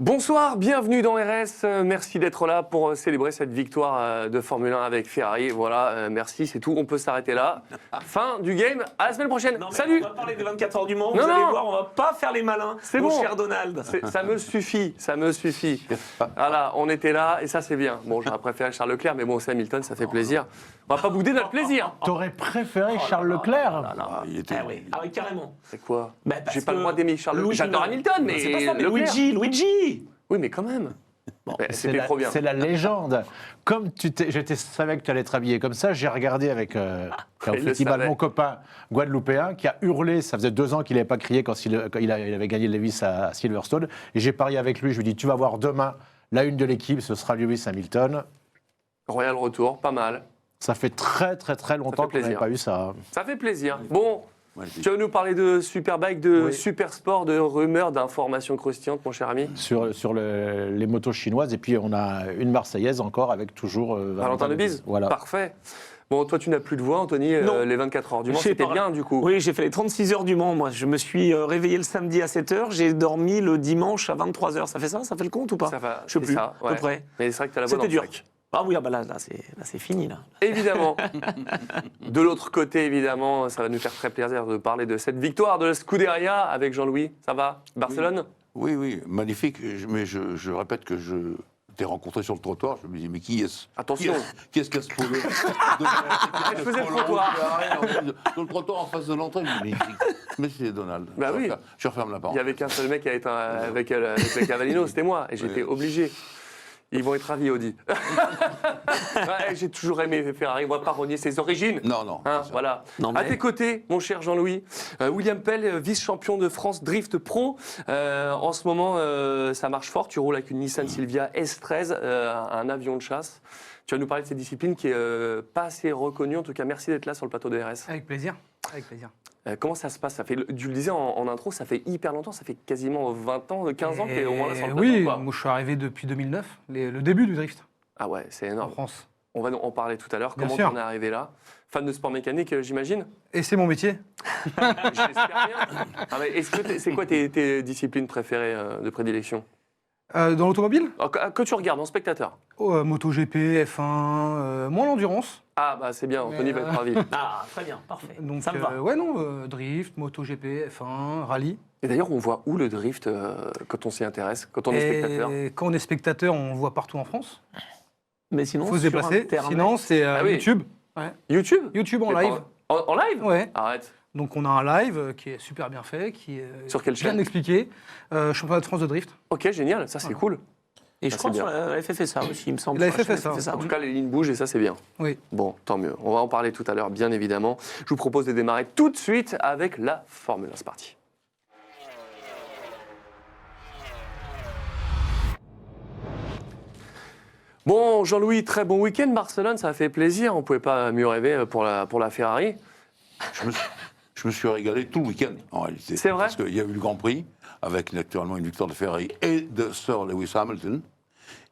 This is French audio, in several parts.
Bonsoir, bienvenue dans RS. Merci d'être là pour célébrer cette victoire de Formule 1 avec Ferrari. Voilà, merci, c'est tout. On peut s'arrêter là. Fin du game. À la semaine prochaine. Non, Salut. On va parler des 24 heures du Mans. Vous allez voir, on va pas faire les malins. C'est mon bon. cher Donald. Ça me suffit, ça me suffit. Voilà, on était là et ça c'est bien. Bon, j'aurais préféré Charles Leclerc, mais bon, c'est Hamilton, ça fait plaisir. On va pas bouder notre plaisir. T'aurais préféré Charles Leclerc? Il était... Ah oui, carrément. C'est quoi? Bah, parce J'ai pas le que droit d'aimer Charles Leclerc. J'adore Hamilton, mais C'est pas ça, mais Leclerc. Luigi. Oui, mais quand même. C'était trop bien. C'est la légende. Comme je savais que tu allais être habillé comme ça, j'ai regardé avec mon copain guadeloupéen qui a hurlé. Ça faisait 2 ans qu'il n'avait pas crié quand il avait gagné Lewis à Silverstone. Et j'ai parié avec lui. Je lui ai dit, tu vas voir demain la une de l'équipe, ce sera Lewis Hamilton. Royal retour, pas mal. Ça fait très très très longtemps qu'on n'avait pas eu ça. Ça fait plaisir. Bon, tu vas nous parler de Superbike, de super sport, de rumeurs, d'informations croustillantes, mon cher ami. Sur les motos chinoises. Et puis on a une Marseillaise encore avec toujours Valentin Debise. Voilà. Parfait. Bon, toi, tu n'as plus de voix, Anthony. Les 24 heures du Mans, c'était bien, du coup. Oui, j'ai fait les 36 heures du Mans, moi. Je me suis réveillé le samedi à 7h, j'ai dormi le dimanche à 23h. Ça fait ça? Ça fait le compte ou pas? Ça va, je sais plus, ça, à peu près. Mais c'est vrai que tu as la voix dans C'était dur. le sac. Ah oui, là c'est fini, là. Évidemment. De l'autre côté, évidemment, ça va nous faire très plaisir de parler de cette victoire de la Scuderia avec Jean-Louis. Ça va? Barcelone? Oui, magnifique. Mais je répète que je t'ai rencontré sur le trottoir. Je me dis, mais qui est-ce? Attention. Qui est-ce qui a ce polo? Je faisais le trottoir. Sur le trottoir en face de l'entrée, je me dis, mais c'est Donald. Bah oui. Je referme la Il porte. n'y avait qu'un seul mec avec les Cavallino, c'était moi. Et j'étais obligé. Ils vont être ravis, Audi. Ouais, j'ai toujours aimé Ferrari. On ne va pas renier ses origines. Non. Voilà. Non, mais- À tes côtés, mon cher Jean-Louis, William Pell, vice-champion de France Drift Pro. En ce moment, ça marche fort. Tu roules avec une Nissan Silvia S13, un avion de chasse. Tu vas nous parler de cette discipline qui est pas assez reconnue. En tout cas, merci d'être là sur le plateau de RS. Avec plaisir. Avec plaisir. Comment ça se passe? Tu le disais en intro, ça fait hyper longtemps, ça fait quasiment 20 ans, 15 ans que tu es au moins là sur le plateau. Oui, ou pas moi je suis arrivé depuis 2009, le début du drift Ah ouais, c'est en énorme. France. On va en parler tout à l'heure. Bien Comment sûr. on est arrivé là? Fan de sport mécanique, j'imagine? Et c'est mon métier. J'espère bien. Ah, mais c'est quoi tes disciplines préférées de prédilection? Dans l'automobile, Que tu regardes en spectateur? MotoGP, F1, moins l'endurance. Ah bah c'est bien, Anthony va être ravi. Ah, très bien, parfait. Donc, ça me va. ouais, non, drift, MotoGP, F1, rallye. Et d'ailleurs, on voit où le drift quand on s'y intéresse, quand on est spectateur? Et quand on est spectateur, on le voit partout en France. Mais sinon, Il faut se sur déplacer. Internet- Sinon, c'est Ah oui. YouTube. Ouais. YouTube? YouTube en Mais live. En live? Ouais. Arrête. Donc on a un live qui est super bien fait, qui est Sur quelle bien chaîne? expliqué. Championnat de France de drift. Ok, génial, ça c'est cool. Et je Ah, crois c'est sur bien. la FFSA aussi, il me semble. La sur chaîne FFSA. En tout cas, les lignes bougent et ça c'est bien. Oui. Bon, tant mieux. On va en parler tout à l'heure, bien évidemment. Je vous propose de démarrer tout de suite avec la Formule 1. C'est parti. Bon, Jean-Louis, très bon week-end. Barcelone, ça a fait plaisir. On ne pouvait pas mieux rêver pour la Ferrari. Je me suis régalé tout le week-end, en réalité. C'est vrai? Parce qu'il y a eu le Grand Prix, avec naturellement une victoire de Ferrari et de Sir Lewis Hamilton.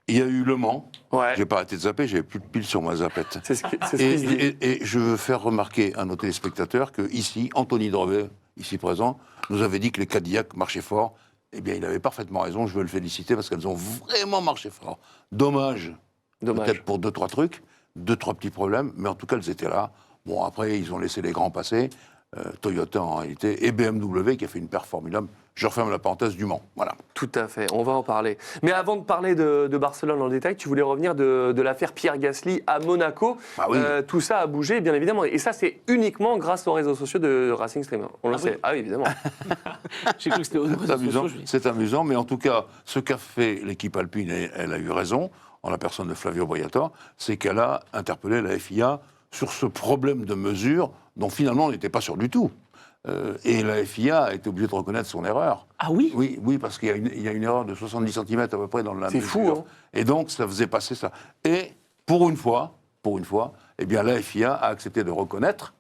Il y a eu Le Mans. Ouais. J'ai pas arrêté de zapper, j'avais plus de piles sur ma zappette. C'est ce qui se dit. Et je veux faire remarquer à nos téléspectateurs que ici, Anthony Drevet, ici présent, nous avait dit que les Cadillacs marchaient fort. Eh bien, il avait parfaitement raison, je veux le féliciter parce qu'elles ont vraiment marché fort. Dommage. Peut-être pour 2-3 trucs, 2-3 petits problèmes, mais en tout cas, elles étaient là. Bon, après, ils ont laissé les grands passer. Toyota, en réalité, et BMW, qui a fait une paire formidable. Je referme la parenthèse du Mans. Voilà. Tout à fait, on va en parler. Mais avant de parler de Barcelone dans le détail, tu voulais revenir de l'affaire Pierre Gasly à Monaco. Ah oui. Tout ça a bougé, bien évidemment. Et ça, c'est uniquement grâce aux réseaux sociaux de Racing Stream. On le sait. Ah oui, évidemment. J'ai cru que c'était aux réseaux C'est amusant, sociaux, je dis. c'est amusant, mais en tout cas, ce qu'a fait l'équipe alpine, et elle a eu raison, en la personne de Flavio Briatore, c'est qu'elle a interpellé la FIA sur ce problème de mesure dont finalement on n'était pas sûr du tout. Et la FIA a été obligée de reconnaître son erreur. Ah oui? Oui, parce qu'il y a une erreur de 70 cm à peu près dans la C'est mesure. fou, hein. Et donc, ça faisait passer ça. Et pour une fois, eh bien, la FIA a accepté de reconnaître.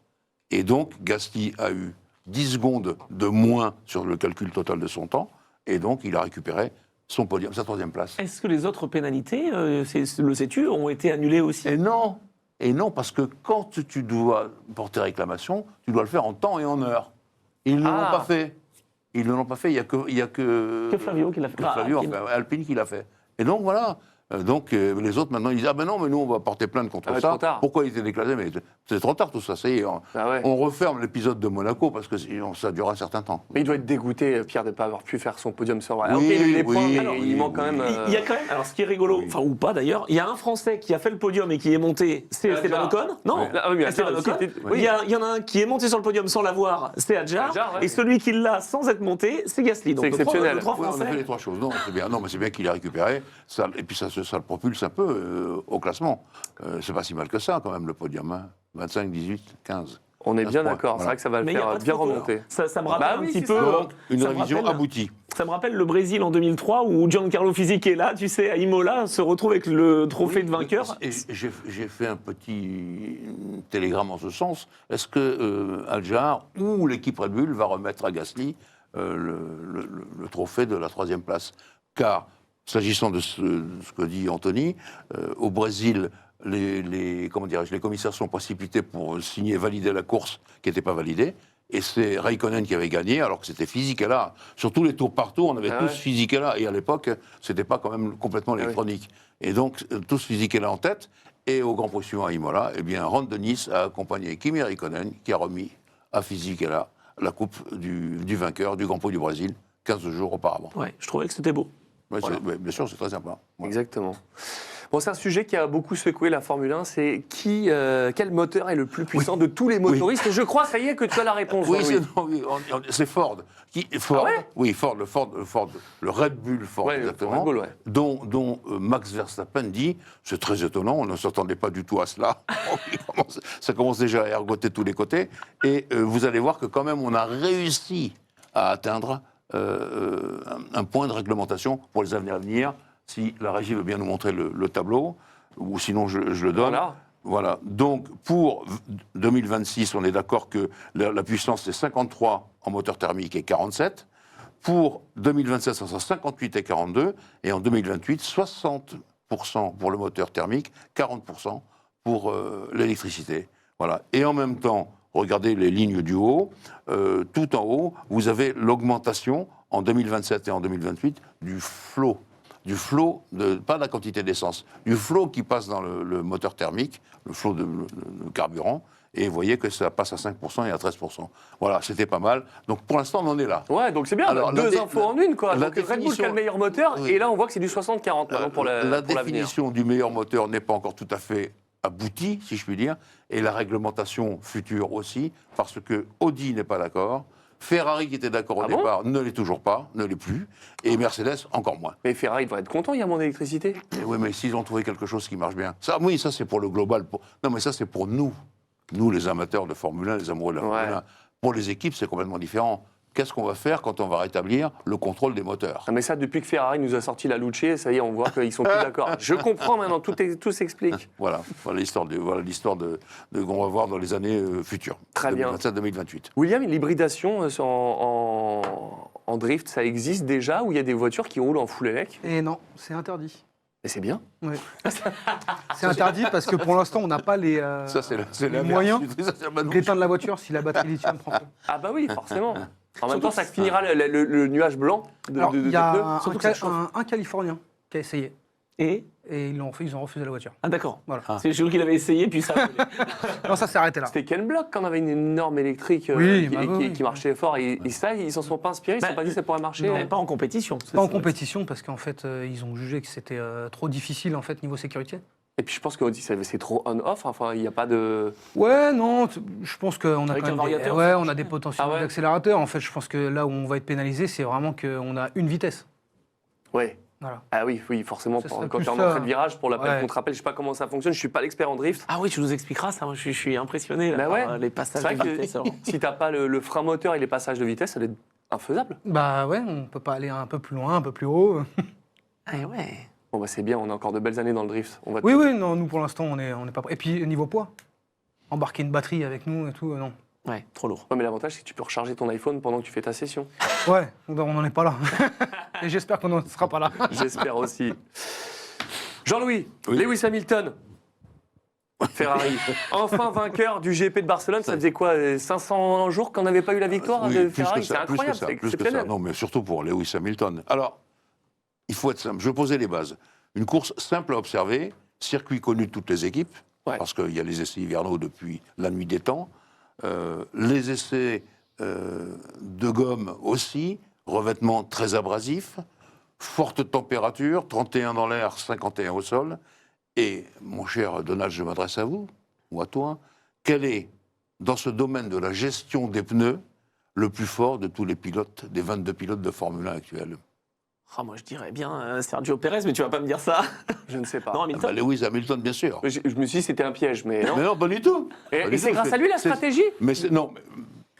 Et donc, Gasly a eu 10 secondes de moins sur le calcul total de son temps. Et donc, il a récupéré son podium, sa 3e place. Est-ce que les autres pénalités, le sais-tu, ont été annulées aussi? Et non, parce que quand tu dois porter réclamation, tu dois le faire en temps et en heure. Ils ne l'ont pas fait. Ils ne l'ont pas fait, il n'y a que Que Flavio qui l'a fait. Flavio, Alpine. enfin, Alpine qui l'a fait. Et donc voilà. Les autres maintenant ils disent ah ben non mais nous on va porter plainte contre Ah ouais, ça. trop tard. Pourquoi il était déclassé? Mais c'est trop tard tout ça. Ça y est, Ah ouais. on referme l'épisode de Monaco parce que sinon, ça durera un certain temps. Mais il doit être dégoûté, Pierre, de ne pas avoir pu faire son podium sur vrai. Oui, Ok, il a eu les oui, points, mais alors, il manque quand même. Il y a quand même, alors ce qui est rigolo, enfin ou pas d'ailleurs, il y a un Français qui a fait le podium et qui est monté, c'est Esteban Ocon. Non, Ah oui, mais Esteban Adjar Ocon. aussi, Il y en a un qui est monté sur le podium sans l'avoir, c'est Adjar. Adjar, ouais. Et celui qui l'a sans être monté, c'est Gasly. Donc C'est exceptionnel. de trois Ouais, on a fait Français. les trois choses. Non, c'est bien. Non, mais c'est bien qu'il ait récupéré. Ça, et puis ça le propulse un peu au classement. C'est pas si mal que ça quand même le podium. Hein. 25, 18, 15. On est 15 bien points, d'accord, c'est voilà. vrai que ça va le Mais il y a faire pas de bien photo. remonter. Ça me rappelle Bah un oui, petit c'est peu. ça. Donc, une ça me révision rappelle- aboutie. Ça me rappelle le Brésil en 2003 où Giancarlo Fisi qui est là, tu sais, à Imola, se retrouve avec le trophée de vainqueur. Et j'ai fait un petit télégramme en ce sens. Est-ce que Adjar ou l'équipe Red Bull va remettre à Gasly le trophée de la 3e place? Car, s'agissant de ce que dit Anthony, au Brésil, les commissaires sont précipités pour signer, valider la course qui n'était pas validée. Et c'est Raikkonen qui avait gagné, alors que c'était Fisichella. Sur tous les tours par tour, on avait Ah tous ouais. Fisichella. Et à l'époque, c'était pas quand même complètement Ah oui. électronique. Et donc, tous Fisichella en tête. Et au Grand Prix suivant à Imola, eh bien, Ron Dennis a accompagné Kimi Raikkonen, qui a remis à Fisichella la coupe du vainqueur du Grand Prix du Brésil, 15 jours auparavant. Ouais, je trouvais que c'était beau. Ouais, Voilà. bien sûr, c'est très sympa. Voilà. Exactement. Bon, c'est un sujet qui a beaucoup secoué la Formule 1, c'est quel moteur est le plus puissant de tous les motoristes? Et je crois, ça y est, que tu as la réponse. Oui, Jean-Louis. c'est Ford. Ford, Ah ouais oui, Ford, le Red Bull Ford, Ouais, exactement, Red Bull, ouais. dont Max Verstappen dit, c'est très étonnant, on ne s'attendait pas du tout à cela. Ça commence déjà à ergoter de tous les côtés. Et vous allez voir que quand même, on a réussi à atteindre un point de réglementation pour les années à venir. Si la régie veut bien nous montrer le tableau, ou sinon je le donne. Voilà. Voilà. Donc, pour 2026, on est d'accord que la puissance, c'est 53 en moteur thermique et 47. Pour 2027, ça sera 58 et 42. Et en 2028, 60% pour le moteur thermique, 40% pour l'électricité. Voilà. Et en même temps, regardez les lignes du haut. Tout en haut, vous avez l'augmentation en 2027 et en 2028 du flot. Pas de la quantité d'essence, du flot qui passe dans le moteur thermique, le flot de carburant, et vous voyez que ça passe à 5% et à 13%. Voilà, c'était pas mal. Donc pour l'instant, on en est là. Ouais, donc c'est bien, Alors, deux infos en une, quoi. la Donc Red Bull qui a définition- le meilleur moteur, Oui. et là on voit que c'est du 60-40 maintenant pour la l'avenir. définition du meilleur moteur n'est pas encore tout à fait aboutie, si je puis dire, et la réglementation future aussi, parce que Audi n'est pas d'accord, Ferrari, qui était d'accord au Ah bon départ, ne l'est toujours pas, ne l'est plus, et Mercedes encore moins. Mais Ferrari devrait être content, il y a moins d'électricité. Et oui, mais s'ils ont trouvé quelque chose qui marche bien. Ça, oui, ça c'est pour le global. Non, mais ça c'est pour nous. Nous, les amateurs de Formule 1, les amoureux de la Formule Ouais. 1. Pour les équipes, c'est complètement différent. Qu'est-ce qu'on va faire quand on va rétablir le contrôle des moteurs? Ah, mais ça, depuis que Ferrari nous a sorti la Luce, ça y est, on voit qu'ils sont plus d'accord. Je comprends maintenant, tout s'explique. Voilà l'histoire qu'on va voir dans les années futures. Très bien. 2027-2028. William, l'hybridation en drift, ça existe déjà, où il y a des voitures qui roulent en full élec? Et non, c'est interdit. Mais c'est bien. Ouais. C'est interdit parce que pour l'instant, on n'a pas les C'est moyens Ça, c'est la manouche. d'éteindre la voiture si la batterie lithium prend feu. Ah bah oui, forcément. En même temps, ça finira le nuage blanc de Alors, il y a pneus. un, surtout que ça chauffe. un Californien qui a essayé. Et Et ils ont refusé la voiture. ah d'accord. Voilà. C'est sûr qu'il avait essayé puis ça. Non, ça s'est arrêté là. C'était Ken Block quand on avait une énorme électrique Oui, qui, bah oui. qui marchait fort. Et ça, ils s'en sont pas inspirés, ils ne se sont pas dit que ça pourrait marcher. Mais pas en compétition. Pas en compétition parce qu'en fait, ils ont jugé que c'était trop difficile en fait niveau sécurité. Et puis je pense que Audi, c'est trop on-off. Enfin, il n'y a pas de. Ouais, non, je pense qu'on a Avec quand un même variateur, ouais, ça on a marche des bien. potentiels Ah ouais d'accélérateur. En fait, je pense que là où on va être pénalisé, c'est vraiment qu'on a une vitesse. Ouais. Voilà. Ah oui, forcément, Ça quand serait tu es plus en ça. entrée de virage, pour l'appel Ouais. contre-appel, je sais pas comment ça fonctionne, je suis pas l'expert en drift. Ah oui, tu nous expliqueras ça. Moi, je suis impressionné là, Bah ouais. par les passages C'est de vrai que vitesse. alors. si t'as pas le frein moteur et les passages de vitesse, ça doit être infaisable. Bah ouais, on peut pas aller un peu plus loin, un peu plus haut. Ah ouais. Bon bah c'est bien, on a encore de belles années dans le drift. On va Oui, oui, non, nous pour l'instant, on est pas prêts. Et puis niveau poids, embarquer une batterie avec nous et tout, non. Ouais, trop lourd. Ouais, mais l'avantage, c'est que tu peux recharger ton iPhone pendant que tu fais ta session. Ouais, on n'en est pas là. Et j'espère qu'on n'en sera pas là. J'espère aussi. Jean-Louis, Oui. Lewis Hamilton. Ferrari. Enfin vainqueur du GP de Barcelone, ça faisait quoi 500 jours qu'on n'avait pas eu la victoire Oui, de plus Ferrari. que ça, C'est incroyable, c'est plus que ça. exceptionnel. Non, mais surtout pour Lewis Hamilton. Alors, il faut être simple. Je posais les bases. Une course simple à observer, circuit connu de toutes les équipes, Ouais. parce qu'il y a les essais hivernaux depuis la nuit des temps, les essais de gomme aussi, revêtement très abrasif, forte température, 31 dans l'air, 51 au sol. Et, mon cher Donald, je m'adresse à vous, ou à toi, quel est, dans ce domaine de la gestion des pneus, le plus fort de tous les pilotes, des 22 pilotes de Formule 1 actuels? Ah, moi, je dirais bien Sergio Pérez, mais tu vas pas me dire ça. Je ne sais pas. Non, Ah Hamilton. bah, Lewis Hamilton, bien sûr. Je me suis dit c'était un piège, mais non. Mais non, pas du tout. Pas du Et c'est tout. grâce à lui la C'est- stratégie Mais non, mais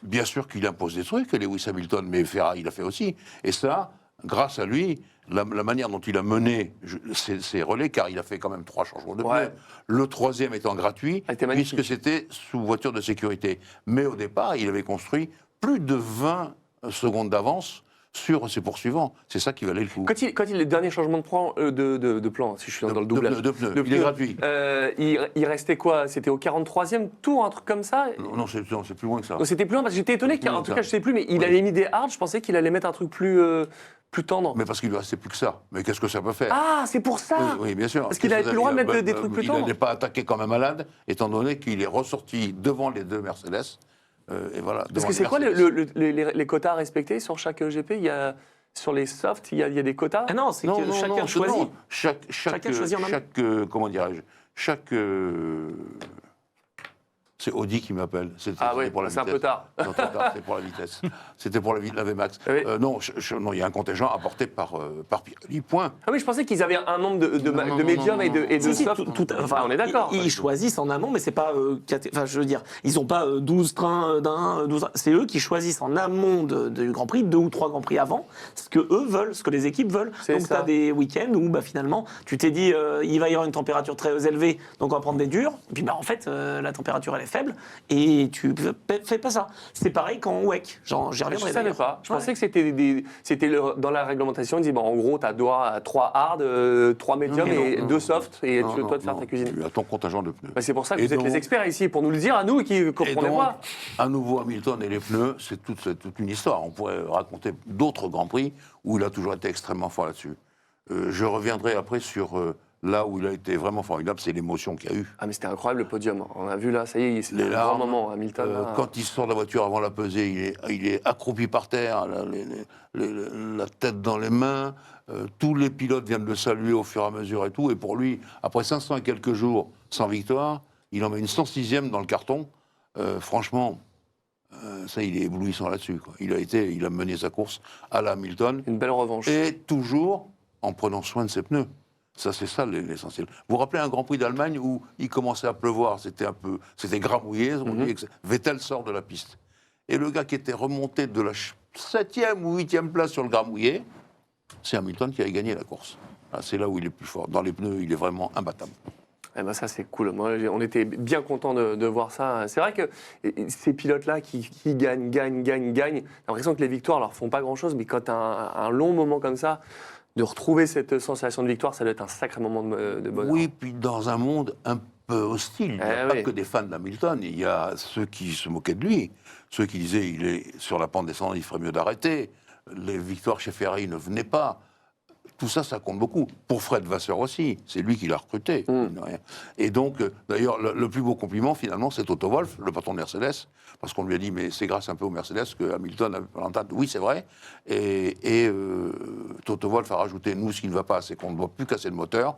bien sûr qu'il impose des trucs, Lewis Hamilton, mais Ferrari, il l'a fait aussi. Et ça, grâce à lui, la manière dont il a mené ses relais, car il a fait quand même 3 changements de Ouais. pneus, le 3e étant gratuit, Ah, c'était magnifique. puisque c'était sous voiture de sécurité. Mais au départ, il avait construit plus de 20 secondes d'avance sur ses poursuivants. C'est ça qui valait le coup. Quand il le dernier changement de plan, de plan, si je suis dans le doublage. De pneus. de Il est pneus, gratuit. il restait quoi? C'était au 43e tour, un truc comme ça? Non, c'est plus loin que ça. Donc c'était plus loin, parce que j'étais étonné, plus en loin tout que cas ça. je sais plus, mais il Oui. avait mis des hards, je pensais qu'il allait mettre un truc plus tendre. Mais parce qu'il lui restait plus que ça. Mais qu'est-ce que ça peut faire? Ah, c'est pour ça! Oui, oui, bien sûr. Parce qu'il avait plus le droit de mettre des trucs plus Il tendres. n'est pas attaqué comme un malade, étant donné qu'il est ressorti devant les 2 Mercedes. Et voilà, Parce devant que les c'est quoi Mercedes. les quotas à respecter sur chaque GP? Sur les softs, il y a des quotas? Ah non, c'est Non, que non, chacun non, choisit. non. Chacun choisit en amont. comment dirais-je, c'est Audi qui m'appelle. C'était Ah oui, pour la c'est un vitesse. peu tard. Non, trop tard, c'était pour la vitesse. C'était pour la VMAX. Oui. Non, non, il y a un contingent apporté par Pirelli, point. Ah oui, je pensais qu'ils avaient un nombre de Non, médiums non, et de Si, si, softs. enfin, on est d'accord. Ils choisissent en amont, mais c'est pas. Enfin, je veux dire, ils n'ont pas 12 trains d'un, 12. C'est eux qui choisissent en amont du Grand Prix, 2 ou 3 Grands Prix avant, ce que eux veulent, ce que les équipes veulent. C'est Donc, tu ça. as des week-ends où, finalement, tu t'es dit, il va y avoir une température très élevée, donc on va prendre des durs. Et puis, en fait, la température, elle est faible, et tu fais pas ça. C'est pareil qu'en WEC. Genre, j'y Je reviendrai. ne savais d'ailleurs. pas. Je Ouais. pensais que c'était dans la réglementation, ils disaient bon, en gros, tu as droit à 3 hard, 3 médiums Non, et non, 2 non. softs, et Non, toi de non, faire ta non. cuisine. Tu as ton contingent de pneus. Bah, c'est pour ça que Et vous êtes donc- les experts ici, pour nous le dire à nous qui ne Et comprenons donc, pas. à nouveau, Hamilton et les pneus, c'est toute une histoire. On pourrait raconter d'autres Grands Prix où il a toujours été extrêmement fort là-dessus. Je reviendrai après sur là où il a été vraiment formidable, c'est l'émotion qu'il y a eu. Ah mais c'était incroyable le podium. On a vu là, ça y est, c'est Les un grand larmes, moment. Hamilton, là. quand il sort de la voiture avant la pesée, il est accroupi par terre, la tête dans les mains. Tous les pilotes viennent le saluer au fur et à mesure et tout. Et pour lui, après 500 et quelques jours sans victoire, il en met une 106e dans le carton. Franchement, ça, il est éblouissant là-dessus, quoi. Il a mené sa course à la Hamilton, Une belle revanche. et toujours en prenant soin de ses pneus. Ça, c'est ça l'essentiel. Vous vous rappelez un Grand Prix d'Allemagne où il commençait à pleuvoir, c'était gramouillé, on dit, Vettel sort de la piste. Et le gars qui était remonté de la 7e ou 8e place sur le gramouillé, c'est Hamilton qui a gagné la course. Ah, c'est là où il est plus fort. Dans les pneus, il est vraiment imbattable. Eh ben ça c'est cool. Moi, on était bien contents de voir ça. C'est vrai que ces pilotes-là qui gagnent, j'ai l'impression que les victoires leur font pas grand-chose, mais quand tu as un long moment comme ça, de retrouver cette sensation de victoire, ça doit être un sacré moment de bonheur. Oui, puis dans un monde un peu hostile, il n'y a Eh pas oui. que des fans d'Hamilton, il y a ceux qui se moquaient de lui, ceux qui disaient il est sur la pente descendante, il ferait mieux d'arrêter, les victoires chez Ferrari ne venaient pas. Tout ça, ça compte beaucoup. Pour Fred Vasseur aussi, c'est lui qui l'a recruté. mine de rien. Et donc, d'ailleurs, le plus beau compliment, finalement, c'est Toto Wolff, le patron de Mercedes, parce qu'on lui a dit, mais c'est grâce un peu au Mercedes que Hamilton a l'entente. Oui, c'est vrai. Et Toto Wolff a rajouté, nous, ce qui ne va pas, c'est qu'on ne doit plus casser le moteur.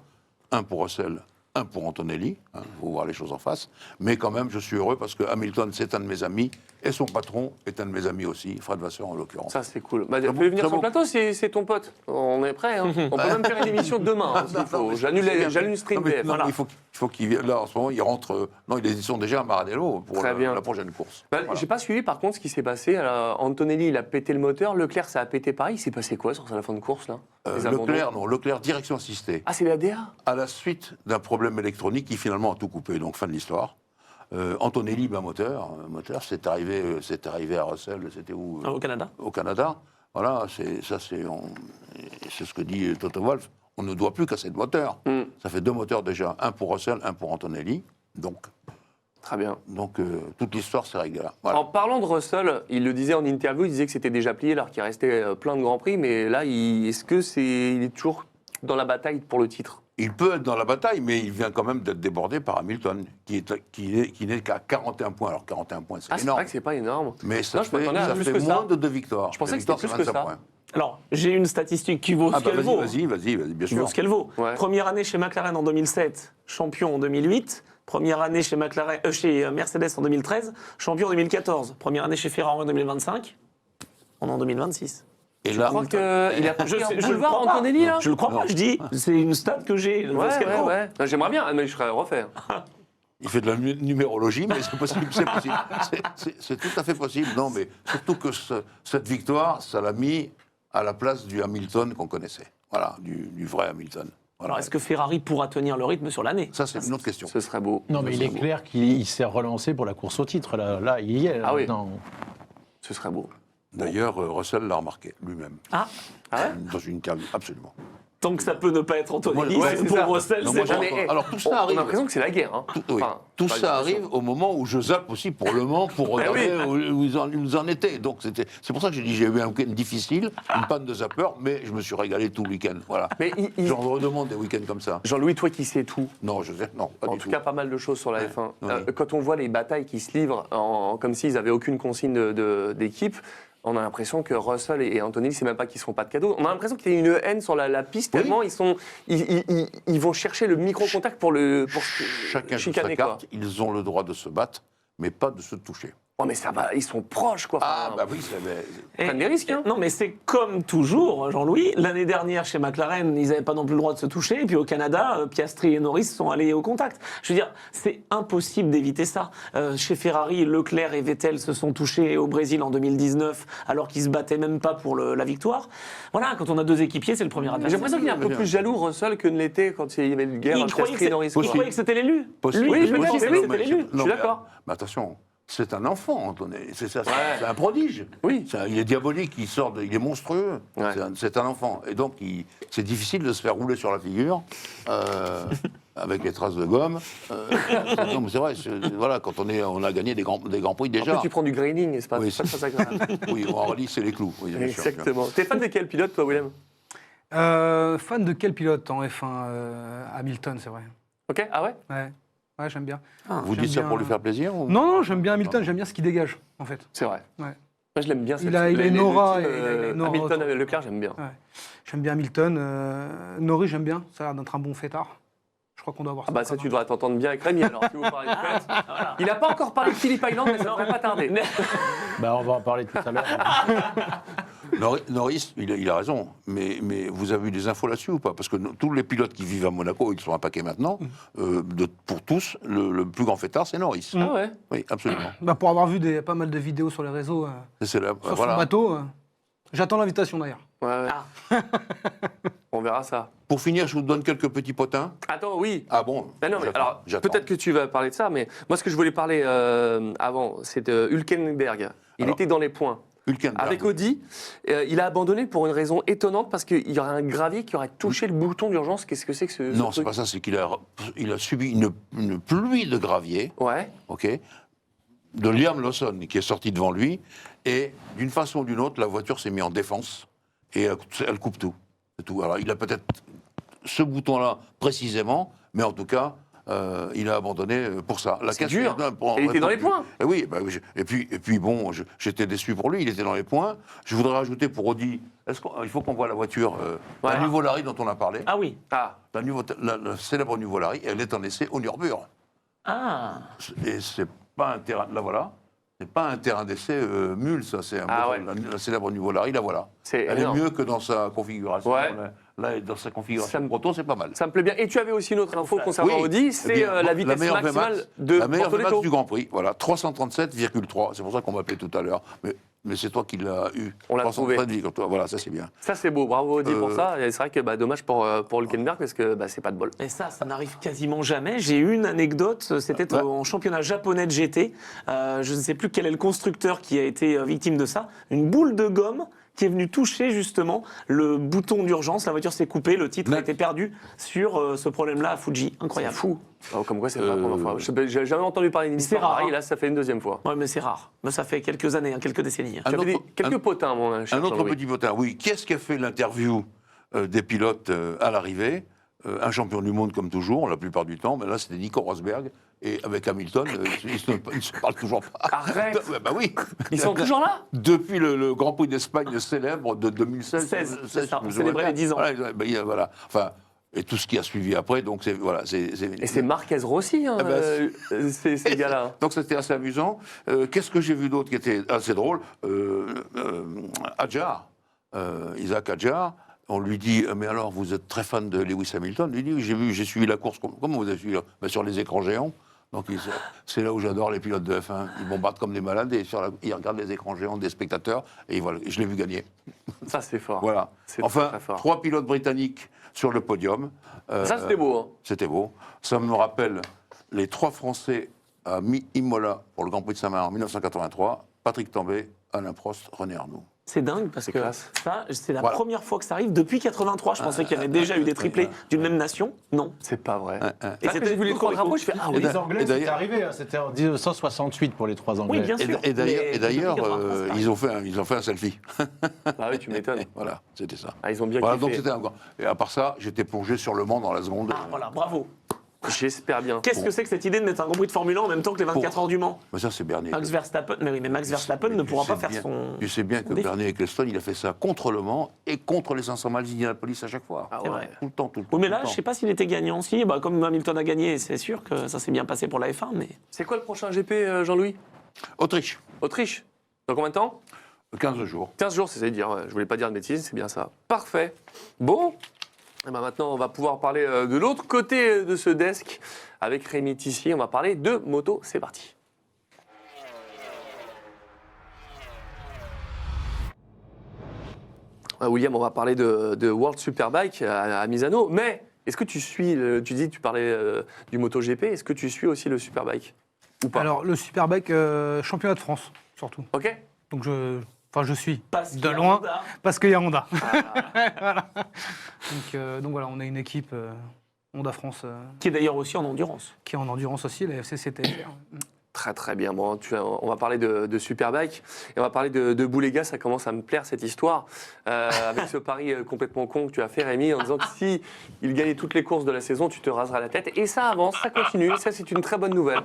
Un pour Russell, un pour Antonelli. Il faut voir les choses en face. Mais quand même, je suis heureux parce que Hamilton, c'est un de mes amis, et son patron est un de mes amis aussi, Fred Vasseur en l'occurrence. Ça c'est cool. Bah, Très tu beau, peux venir très sur le beau. plateau, c'est ton pote. On est prêt. Hein. On peut même faire une émission demain. Hein, s'il faut. J'annule Stream Non, mais- BF. non, Voilà. il faut qu'il vienne. Là, en ce moment, il rentre. Non, ils sont déjà à Maranello pour Très bien. la prochaine course. Bah, Voilà. J'ai pas suivi par contre ce qui s'est passé. Antonelli il a pété le moteur, Leclerc ça a pété pareil. Il s'est passé quoi sur la fin de course là? Les abandons. Leclerc, direction assistée. Ah c'est la DA. À la suite d'un problème électronique qui finalement a tout coupé, donc fin de l'histoire. Antonelli, moteur, c'est arrivé à Russell, c'était où Au Canada. Au Canada. Voilà, c'est ce que dit Toto Wolff. On ne doit plus casser de moteur. Ça fait 2 moteurs déjà, un pour Russell, un pour Antonelli. Donc, Très bien. toute l'histoire s'est réglée là. Voilà. En parlant de Russell, il le disait en interview, il disait que c'était déjà plié alors qu'il restait plein de Grands Prix, mais là, est-ce que il est toujours dans la bataille pour le titre? Il peut être dans la bataille, mais il vient quand même d'être débordé par Hamilton, qui n'est qu'à 41 points. Alors 41 points, c'est Ah, c'est énorme. vrai que c'est pas énorme. Mais ça Non, je m'attendais à ça plus fait que ça. moins de 2 victoires. Je pensais Les que c'était victoires, plus c'est que 25 ça. points. Alors, j'ai une statistique qui vaut Ah ce bah qu'elle vas-y, vaut. vas-y, bien Qui vaut sûr. ce qu'elle vaut. Ouais. Première année chez McLaren en 2007, champion en 2008. Première année chez Mercedes en 2013, champion en 2014. Première année chez Ferrari en 2025. On est en 2026. Et Je là, crois qu'il a pris un le boulevard crois pas. Antonelli, là. Je le crois pas, je dis, c'est une stat que j'ai. Ouais, ce qu'elle vaut. ouais. Non, j'aimerais bien, mais je serais refait. il fait de la numérologie, mais c'est possible, c'est possible. C'est tout à fait possible. Non, mais surtout que cette victoire, ça l'a mis à la place du Hamilton qu'on connaissait. Voilà, du vrai Hamilton. Voilà. Alors, est-ce que Ferrari pourra tenir le rythme sur l'année? Ça, c'est une autre question. Ce serait beau. Non, mais il est clair qu'il s'est relancé pour la course au titre. Là il y est. Ah oui. Non. Ce serait beau. D'ailleurs, Russell l'a remarqué lui-même. Ah, Ah ouais? Dans une interview, absolument. tant que ça peut ne pas être Antonelli, Ouais, c'est pour ça. Russell, Non, c'est moi, bon. Mais, alors, tout ça on a arrive. l'impression que c'est la guerre. Hein. Oui. Enfin, Tout pas ça l'impression. arrive au moment où je zappe aussi pour Le Mans, pour regarder où ils en étaient. Donc c'est pour ça que j'ai dit j'ai eu un week-end difficile, une panne de zapper, mais je me suis régalé tout le week-end. Voilà. Mais J'en redemande des week-ends comme ça. Jean-Louis, toi qui sais tout, Non, je sais, non, pas en du tout tout. cas pas mal de choses sur la F1. oui. Quand on voit les batailles qui se livrent comme s'ils n'avaient aucune consigne d'équipe, on a l'impression que Russell et Anthony, c'est même pas qu'ils ne se font pas de cadeaux. On a l'impression qu'il y a une haine sur la piste, Oui. tellement ils vont chercher le micro-contact pour Chacun joue chicaner. sa Quoi. carte, ils ont le droit de se battre, mais pas de se toucher. Oh, mais ça va, ils sont proches, quoi. Ah, Enfin, bah oui, ça ils prennent des risques. Hein. Non, mais c'est comme toujours, Jean-Louis. L'année dernière, chez McLaren, ils n'avaient pas non plus le droit de se toucher. Et puis au Canada, Piastri et Norris sont allés au contact. Je veux dire, c'est impossible d'éviter ça. Chez Ferrari, Leclerc et Vettel se sont touchés au Brésil en 2019, alors qu'ils se battaient même pas pour la victoire. Voilà, quand on a deux équipiers, c'est le premier J'ai adversaire. l'impression qu'il est un peu plus jaloux, Russell, que ne l'était quand il y avait une guerre Il entre croyait Piastri et Norris. il quoi. croyait que c'était l'élu. Possible. Oui, peut-être, Possible, oui, c'était l'élu. Je suis d'accord. Mais attention, c'est un enfant, Anthony. C'est Ouais. un prodige. Oui. Il est diabolique, il est monstrueux. Ouais. C'est un enfant. Et donc, c'est difficile de se faire rouler sur la figure avec les traces de gomme. Non, mais c'est vrai. Voilà, quand on a gagné des grands prix déjà. Après, tu prends du graining, c'est pas, Oui, c'est pas très agréable. Oui, en rallye, c'est les clous. Oui, bien sûr. Exactement. T'es fan de quel pilote, toi, William? Fan de quel pilote en F1 Hamilton, c'est vrai. Ok, ah ouais? Ouais, j'aime bien. Vous J'aime dites ça bien- pour lui faire plaisir ou... Non, j'aime bien Hamilton, j'aime bien ce qu'il dégage, en fait. C'est vrai. Ouais. Moi, je l'aime bien. Il a une aura le et il a une aura Hamilton autour. avec Leclerc, j'aime bien. Ouais. J'aime bien Hamilton. Norris, j'aime bien. Ça a l'air d'être un bon fêtard. Je crois qu'on doit avoir Ah bah ça, tu devrais t'entendre bien avec Rémi, alors, si vous parlez de fête. Il n'a pas encore parlé de Philippe Island, mais ça devrait pas tarder. Bah, on va en parler tout à l'heure. Norris, il a raison, mais vous avez eu des infos là-dessus ou pas? Parce que tous les pilotes qui vivent à Monaco, ils sont un paquet maintenant, pour tous, le plus grand fêtard, c'est Norris. Ah ouais? Oui, absolument. Bah, pour avoir vu pas mal de vidéos sur les réseaux C'est sur son voilà. bateau, j'attends l'invitation d'ailleurs. Ouais. On verra ça. Pour finir, je vous donne quelques petits potins. Attends, oui. Ah bon? Ah non, mais alors, J'attends. peut-être que tu vas parler de ça, mais moi, ce que je voulais parler avant, c'est de Hülkenberg. Il Alors, était dans les points. Hülkenberg. Avec Audi, il a abandonné pour une raison étonnante, parce qu'il y aurait un gravier qui aurait touché le bouton d'urgence. Qu'est-ce que c'est que ce Non, c'est truc? pas ça, c'est qu'il a subi une pluie de gravier, Ouais. ok, de Liam Lawson qui est sorti devant lui, et d'une façon ou d'une autre, la voiture s'est mise en défense, et elle coupe tout. C'est tout. Alors, il a peut-être ce bouton-là précisément, mais en tout cas, il a abandonné pour ça. C'est dur. Il était dans les points. Et oui, bah, et puis bon, j'étais déçu pour lui, il était dans les points. Je voudrais rajouter pour Audi, il faut qu'on voit la voiture, la New Volari dont on a parlé. Ah oui. Ah, La célèbre New Volari, elle est en essai au Nürburgring. Ah. Et c'est pas un terrain, là voilà, c'est pas un terrain d'essai mule, ça, c'est la célèbre New Volari, la voilà. Elle énorme. est mieux que dans sa configuration. Ouais. Là, dans sa configuration Ça me- proto, c'est pas mal. ça me plaît bien. Et tu avais aussi une autre info concernant Oui. Audi, Eh c'est bien, la vitesse meilleure maximale Vmax, de la meilleure Bortoletto. Vmax du Grand Prix, voilà, 337,3. C'est pour ça qu'on m'appelait tout à l'heure. Mais c'est toi qui l'as eu. On l'a trouvé. 337,3, voilà, ça c'est bien. Ça, c'est beau. Bravo Audi pour ça. Et c'est vrai que dommage pour Hülkenberg, parce que c'est pas de bol. Et ça n'arrive quasiment jamais. J'ai eu une anecdote, c'était Ouais. en championnat japonais de GT. Je ne sais plus quel est le constructeur qui a été victime de ça. Une boule de gomme qui est venu toucher justement le bouton d'urgence. La voiture s'est coupée, le titre a été perdu sur ce problème-là à Fuji. Incroyable. C'est fou. Comme quoi, c'est pas la première fois. J'ai jamais entendu parler d'une C'est histoire rare, pareille, hein. là, ça fait une deuxième fois. Ouais, mais c'est rare. Mais ça fait quelques années, quelques décennies. Un Tu avais autre- quelques un- potins, mon cher Un autre Jean-Louis. petit potin, oui. Qui est-ce qui a fait l'interview des pilotes à l'arrivée Un champion du monde, comme toujours, la plupart du temps. Mais là, c'était Nico Rosberg. Et avec Hamilton, ils ne se parlent toujours pas. Arrête. Bah oui. Ils sont toujours là? Depuis le Grand Prix d'Espagne célèbre de 2016. 16, c'est ça, on je me célébrait souviens. les 10 ans. Voilà. Enfin, et tout ce qui a suivi après, donc c'est... Voilà, Et c'est Marquez Rossi, hein, Ah bah, ces gars-là. Donc c'était assez amusant. Qu'est-ce que j'ai vu d'autre qui était assez drôle Hadjar, Isaac Hadjar, on lui dit mais alors vous êtes très fan de Lewis Hamilton? Il dit j'ai suivi la course. Comment vous avez suivi? Sur les écrans géants. Donc c'est là où j'adore les pilotes de F1. Ils bombardent comme des malades et ils regardent les écrans géants des spectateurs et voilà, je l'ai vu gagner. Ça, c'est fort. Voilà. C'est Enfin, très fort. 3 pilotes britanniques sur le podium. Ça, c'était beau. Hein. C'était beau. Ça me rappelle les 3 Français à Imola pour le Grand Prix de Saint-Marc en 1983. Patrick Tambay, Alain Prost, René Arnoux. C'est dingue parce C'est que classe. ça, c'est la Voilà. première fois que ça arrive depuis 83. Je pensais qu'il y avait déjà eu des triplés d'une même nation. Non. C'est pas vrai. Et Là, quand j'ai vu les tout 3 pour drapeaux, coup. je fais ah Et oui. Les Anglais, et d'ailleurs- c'était arrivé, hein, c'était en 1968 pour les 3 Anglais. Oui, bien sûr. Et d'ailleurs, Mais depuis 83, c'est ils ont fait un selfie. Ah oui, tu m'étonnes. Voilà, c'était ça. Ah, ils ont bien Voilà, donc kiffé. c'était encore. Et à part ça, j'étais plongé sur le Mans dans la seconde. Ah, voilà, bravo. J'espère bien. Qu'est-ce que c'est que cette idée de mettre un Grand Prix de Formule 1 en même temps que les 24 heures du Mans? Mais ça, c'est Bernier. Max Verstappen, mais oui, mais Max Verstappen ne pourra pas faire son. Tu sais bien que défi. Bernier Ecclestone, il a fait ça contre le Mans et contre les 500 miles d'Indianapolis à chaque fois. Ah C'est ouais. vrai. Tout le temps, tout le temps. Oui, mais tout là, le je temps. sais pas s'il était gagnant aussi. Bah, comme Hamilton a gagné, c'est sûr que ça s'est bien passé pour la F1, mais. C'est quoi le prochain GP, Jean-Louis? Autriche, Autriche. Dans combien de temps? 15 jours. 15 jours, c'est ça dire. Je voulais pas dire de bêtises, c'est bien ça. Parfait. Bon. Eh ben maintenant, on va pouvoir parler de l'autre côté de ce desk avec Rémi Tissier. On va parler de moto. C'est parti. William, on va parler de World Superbike à Misano. Mais est-ce que tu suis, tu parlais du MotoGP, est-ce que tu suis aussi le Superbike ou pas? Alors, le Superbike championnat de France, surtout. Ok. Donc, je suis Parce qu'il de y a loin, Honda. parce qu'il y a Honda. Voilà. Donc voilà, on a une équipe Honda France Qui est d'ailleurs aussi en endurance. qui est en endurance aussi, la FCCTR. Très très bien. Bon, on va parler de Superbike et on va parler de Boulega. Ça commence à me plaire cette histoire avec ce pari complètement con que tu as fait, Rémi, en disant que si il gagnait toutes les courses de la saison, tu te raseras la tête. Et ça avance, ça continue. Ça, c'est une très bonne nouvelle.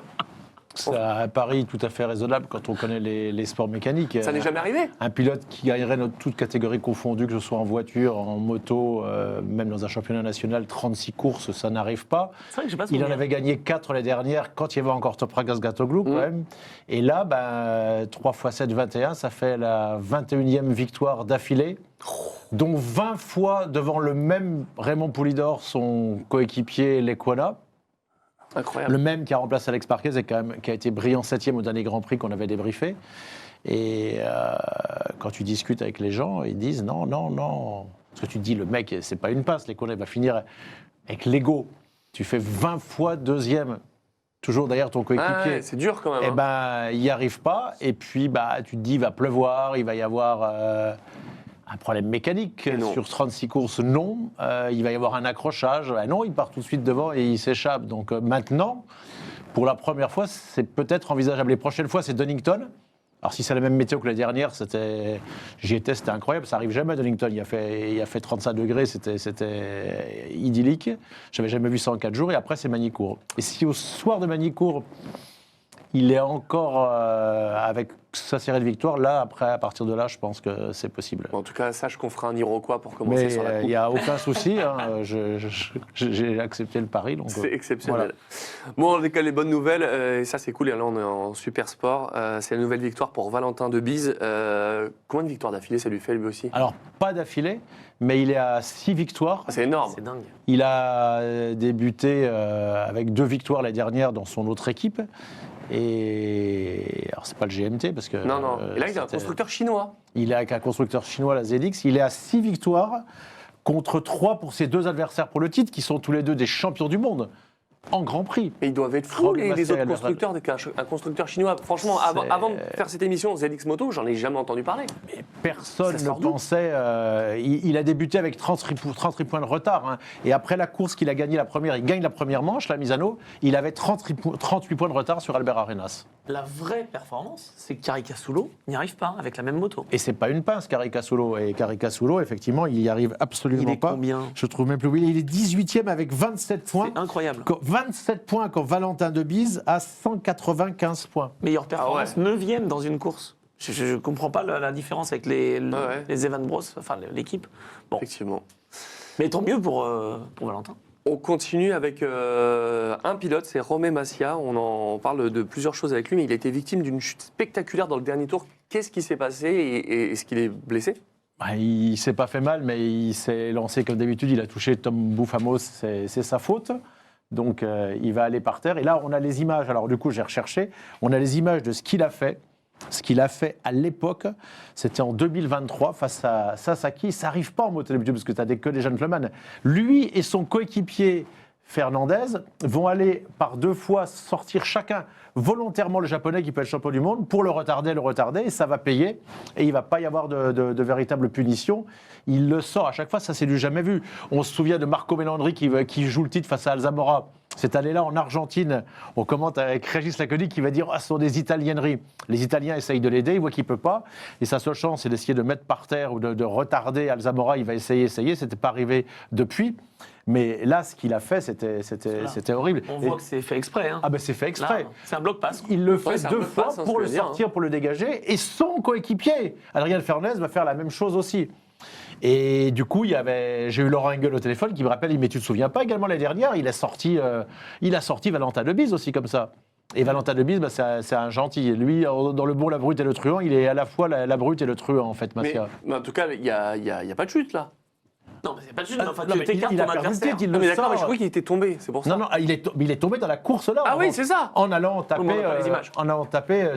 C'est un pari tout à fait raisonnable quand on connaît les sports mécaniques. Ça n'est jamais arrivé. Un pilote qui gagnerait dans toutes catégories confondues, que ce soit en voiture, en moto, même dans un championnat national, 36 courses, ça n'arrive pas. C'est vrai que j'ai pas Il en souvenir. avait gagné 4 les dernières, quand il y avait encore Toprak Gatoglu quand même. Et là, 3 x 7, 21, ça fait la 21e victoire d'affilée, dont 20 fois devant le même Raymond Poulidor, son coéquipier Lecuona. Incroyable. Le même qui a remplacé Alex Marquez et qui a été brillant 7e au dernier Grand Prix qu'on avait débriefé. Et quand tu discutes avec les gens, ils disent non. Parce que tu te dis, le mec, c'est pas une passe, Lecuona va finir avec l'ego. Tu fais 20 fois deuxième, toujours derrière ton Ah coéquipier. ouais, c'est dur quand même. Eh hein. ben, il n'y arrive pas. Et puis, tu te dis, il va pleuvoir, il va y avoir un problème mécanique. Et non. Sur 36 courses, non. Il va y avoir un accrochage. Non, il part tout de suite devant et il s'échappe. Donc maintenant, pour la première fois, c'est peut-être envisageable. Les prochaines fois, c'est Donington. Alors si c'est la même météo que la dernière, j'y étais, c'était incroyable. Ça arrive jamais à Donington. Il a fait 35 degrés, c'était idyllique. J'avais jamais vu ça en 4 jours. Et après, c'est Magny-Cours. Et si au soir de Magny-Cours, il est encore avec sa série de victoires, là, après, à partir de là, je pense que c'est possible. En tout cas, sache qu'on fera un Iroquois pour commencer Mais sur la il coupe. n'y a aucun souci. Hein, j'ai accepté le pari. Donc, C'est exceptionnel. Bon, en tout cas, les bonnes nouvelles, et ça c'est cool, et là on est en super sport, c'est la nouvelle victoire pour Valentin Debise. Combien de victoires d'affilée ça lui fait lui aussi? Alors, pas d'affilée, mais il est à 6 victoires. Ah, c'est énorme. C'est dingue. Il a débuté avec 2 victoires la dernière dans son autre équipe. Et alors, c'est pas le GMT parce que. Non, non. Et là, il est un c'était- constructeur chinois. Il est avec un constructeur chinois, la ZX. Il est à 6 victoires contre 3 pour ses 2 adversaires pour le titre, qui sont tous les deux des champions du monde. en Grand Prix. Mais ils doivent être fous, Raoul les Massiel, autres constructeurs, un constructeur chinois. Franchement, avant de faire cette émission, ZX Moto, j'en ai jamais entendu parler. Mais personne Ça ne sort d'où pensait. Il a débuté avec 38 points de retard. Hein. Et après la course qu'il a gagné la première, il gagne la première manche, la Misano, il avait 38 points de retard sur Albert Arenas. La vraie performance, c'est que Caricasulo n'y arrive pas avec la même moto. Et c'est pas une pince, Caricasulo. Et Caricasulo, effectivement, il y arrive absolument Il est pas. combien ? Je trouve même plus. Oui, il est 18e avec 27 points. C'est incroyable. 27 points quand Valentin Debise a 195 points. Meilleure performance, Ah 9e dans une course. Je ne comprends pas la différence avec les ouais. Evan Bros, enfin l'équipe. Bon, Effectivement. mais tant mieux pour Valentin. On continue avec un pilote, c'est Romé Massia. On en parle de plusieurs choses avec lui, mais il a été victime d'une chute spectaculaire dans le dernier tour. Qu'est-ce qui s'est passé et est-ce qu'il est blessé ? Bah, il s'est pas fait mal, mais il s'est lancé comme d'habitude. Il a touché Tom Bouffamos, c'est sa faute. Donc il va aller par terre. Et là, on a les images. Alors du coup, j'ai recherché. On a les images de ce qu'il a fait. Ce qu'il a fait à l'époque, c'était en 2023 face à Sasaki. Ça n'arrive pas en moto d'habitude parce que tu as que des gentlemen. Lui et son coéquipier Fernandez vont aller par 2 fois sortir chacun volontairement le japonais qui peut être champion du monde pour le retarder, et ça va payer. Et il ne va pas y avoir de véritable punition. Il le sort à chaque fois, ça c'est du jamais vu. On se souvient de Marco Melandri qui joue le titre face à Alzamora. Cette année-là, en Argentine, on commente avec Régis Laconi qui va dire « Ah, ce sont des italienneries ». Les Italiens essayent de l'aider, ils voient qu'il ne peut pas. Et sa seule chance, c'est d'essayer de mettre par terre ou de retarder Alzamora. Il va essayer. Ce n'était pas arrivé depuis. Mais là, ce qu'il a fait, c'était horrible. On voit que c'est fait exprès. Hein. Ah ben c'est fait exprès. Là, c'est un bloc passe. Il le Ouais, fait c'est un 2 bloc fois passe, hein, pour ce le que je veux dire, sortir, pour le dégager. Et son coéquipier, Adrien Fernandez, va faire la même chose aussi. Et du coup, j'ai eu Laurent Engel au téléphone qui me rappelle, mais tu te souviens pas également l'année dernière, il a sorti Valentin Debise aussi comme ça. Et Valentin Debise, c'est un gentil. Lui, dans le bon, la brute et le truand, il est à la fois la brute et le truand en fait, Massia. Mais en tout cas, il n'y a pas de chute là. Non, mais c'est pas juste. Enfin, Non, tu mais t'écartes il a ton perdu le adversaire. titre, il Non, mais le d'accord, mais je sort. croyais qu'il était tombé, c'est pour ça. Non, il est tombé dans la course là. Ah oui, c'est ça. En allant taper, mais on a pas les images.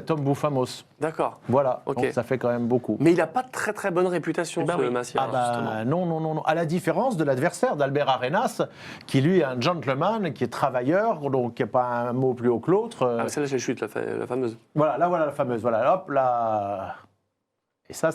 Tom Bouffamos. D'accord. Voilà, Ok. donc ça fait quand même beaucoup. Mais il n'a pas de très très bonne réputation, Eh ben ce oui. Massia. Ah bah, non. À la différence de l'adversaire d'Albert Arenas, qui lui est un gentleman, qui est travailleur, donc qui n'a pas un mot plus haut que l'autre. Ah, celle-là, c'est la chute, la fameuse. Voilà la fameuse. Voilà, hop, là. Et ça,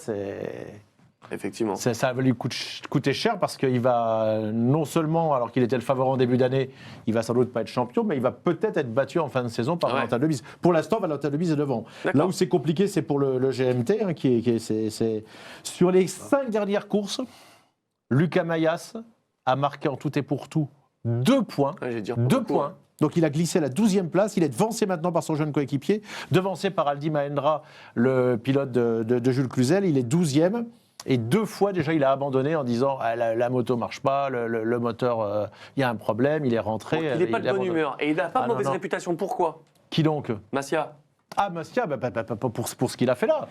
Effectivement. ça va lui coûter cher parce qu'il va non seulement, alors qu'il était le favori en début d'année, il va sans doute pas être champion, mais il va peut-être être battu en fin de saison par Ouais. Valentin Debise. Pour l'instant, Valentin Debise est devant. D'accord. Là où c'est compliqué, c'est pour le GMT, hein, c'est sur les 5 dernières courses, Lucas Mayas a marqué en tout et pour tout 2 points. Ouais, j'ai dit 2 points. Donc il a glissé à la 12e place. Il est devancé maintenant par son jeune coéquipier, devancé par Aldi Mahendra, le pilote de Jules Cluzel. Il est 12e. Et 2 fois déjà, il a abandonné en disant ah, la moto marche pas, le moteur, il y a un problème, il est rentré. Donc, il n'est pas de bonne abandonne. humeur. Et il n'a pas de Ah, non, mauvaise non. réputation. Pourquoi Qui donc? Massia. Ah, Massia, pour ce qu'il a fait là.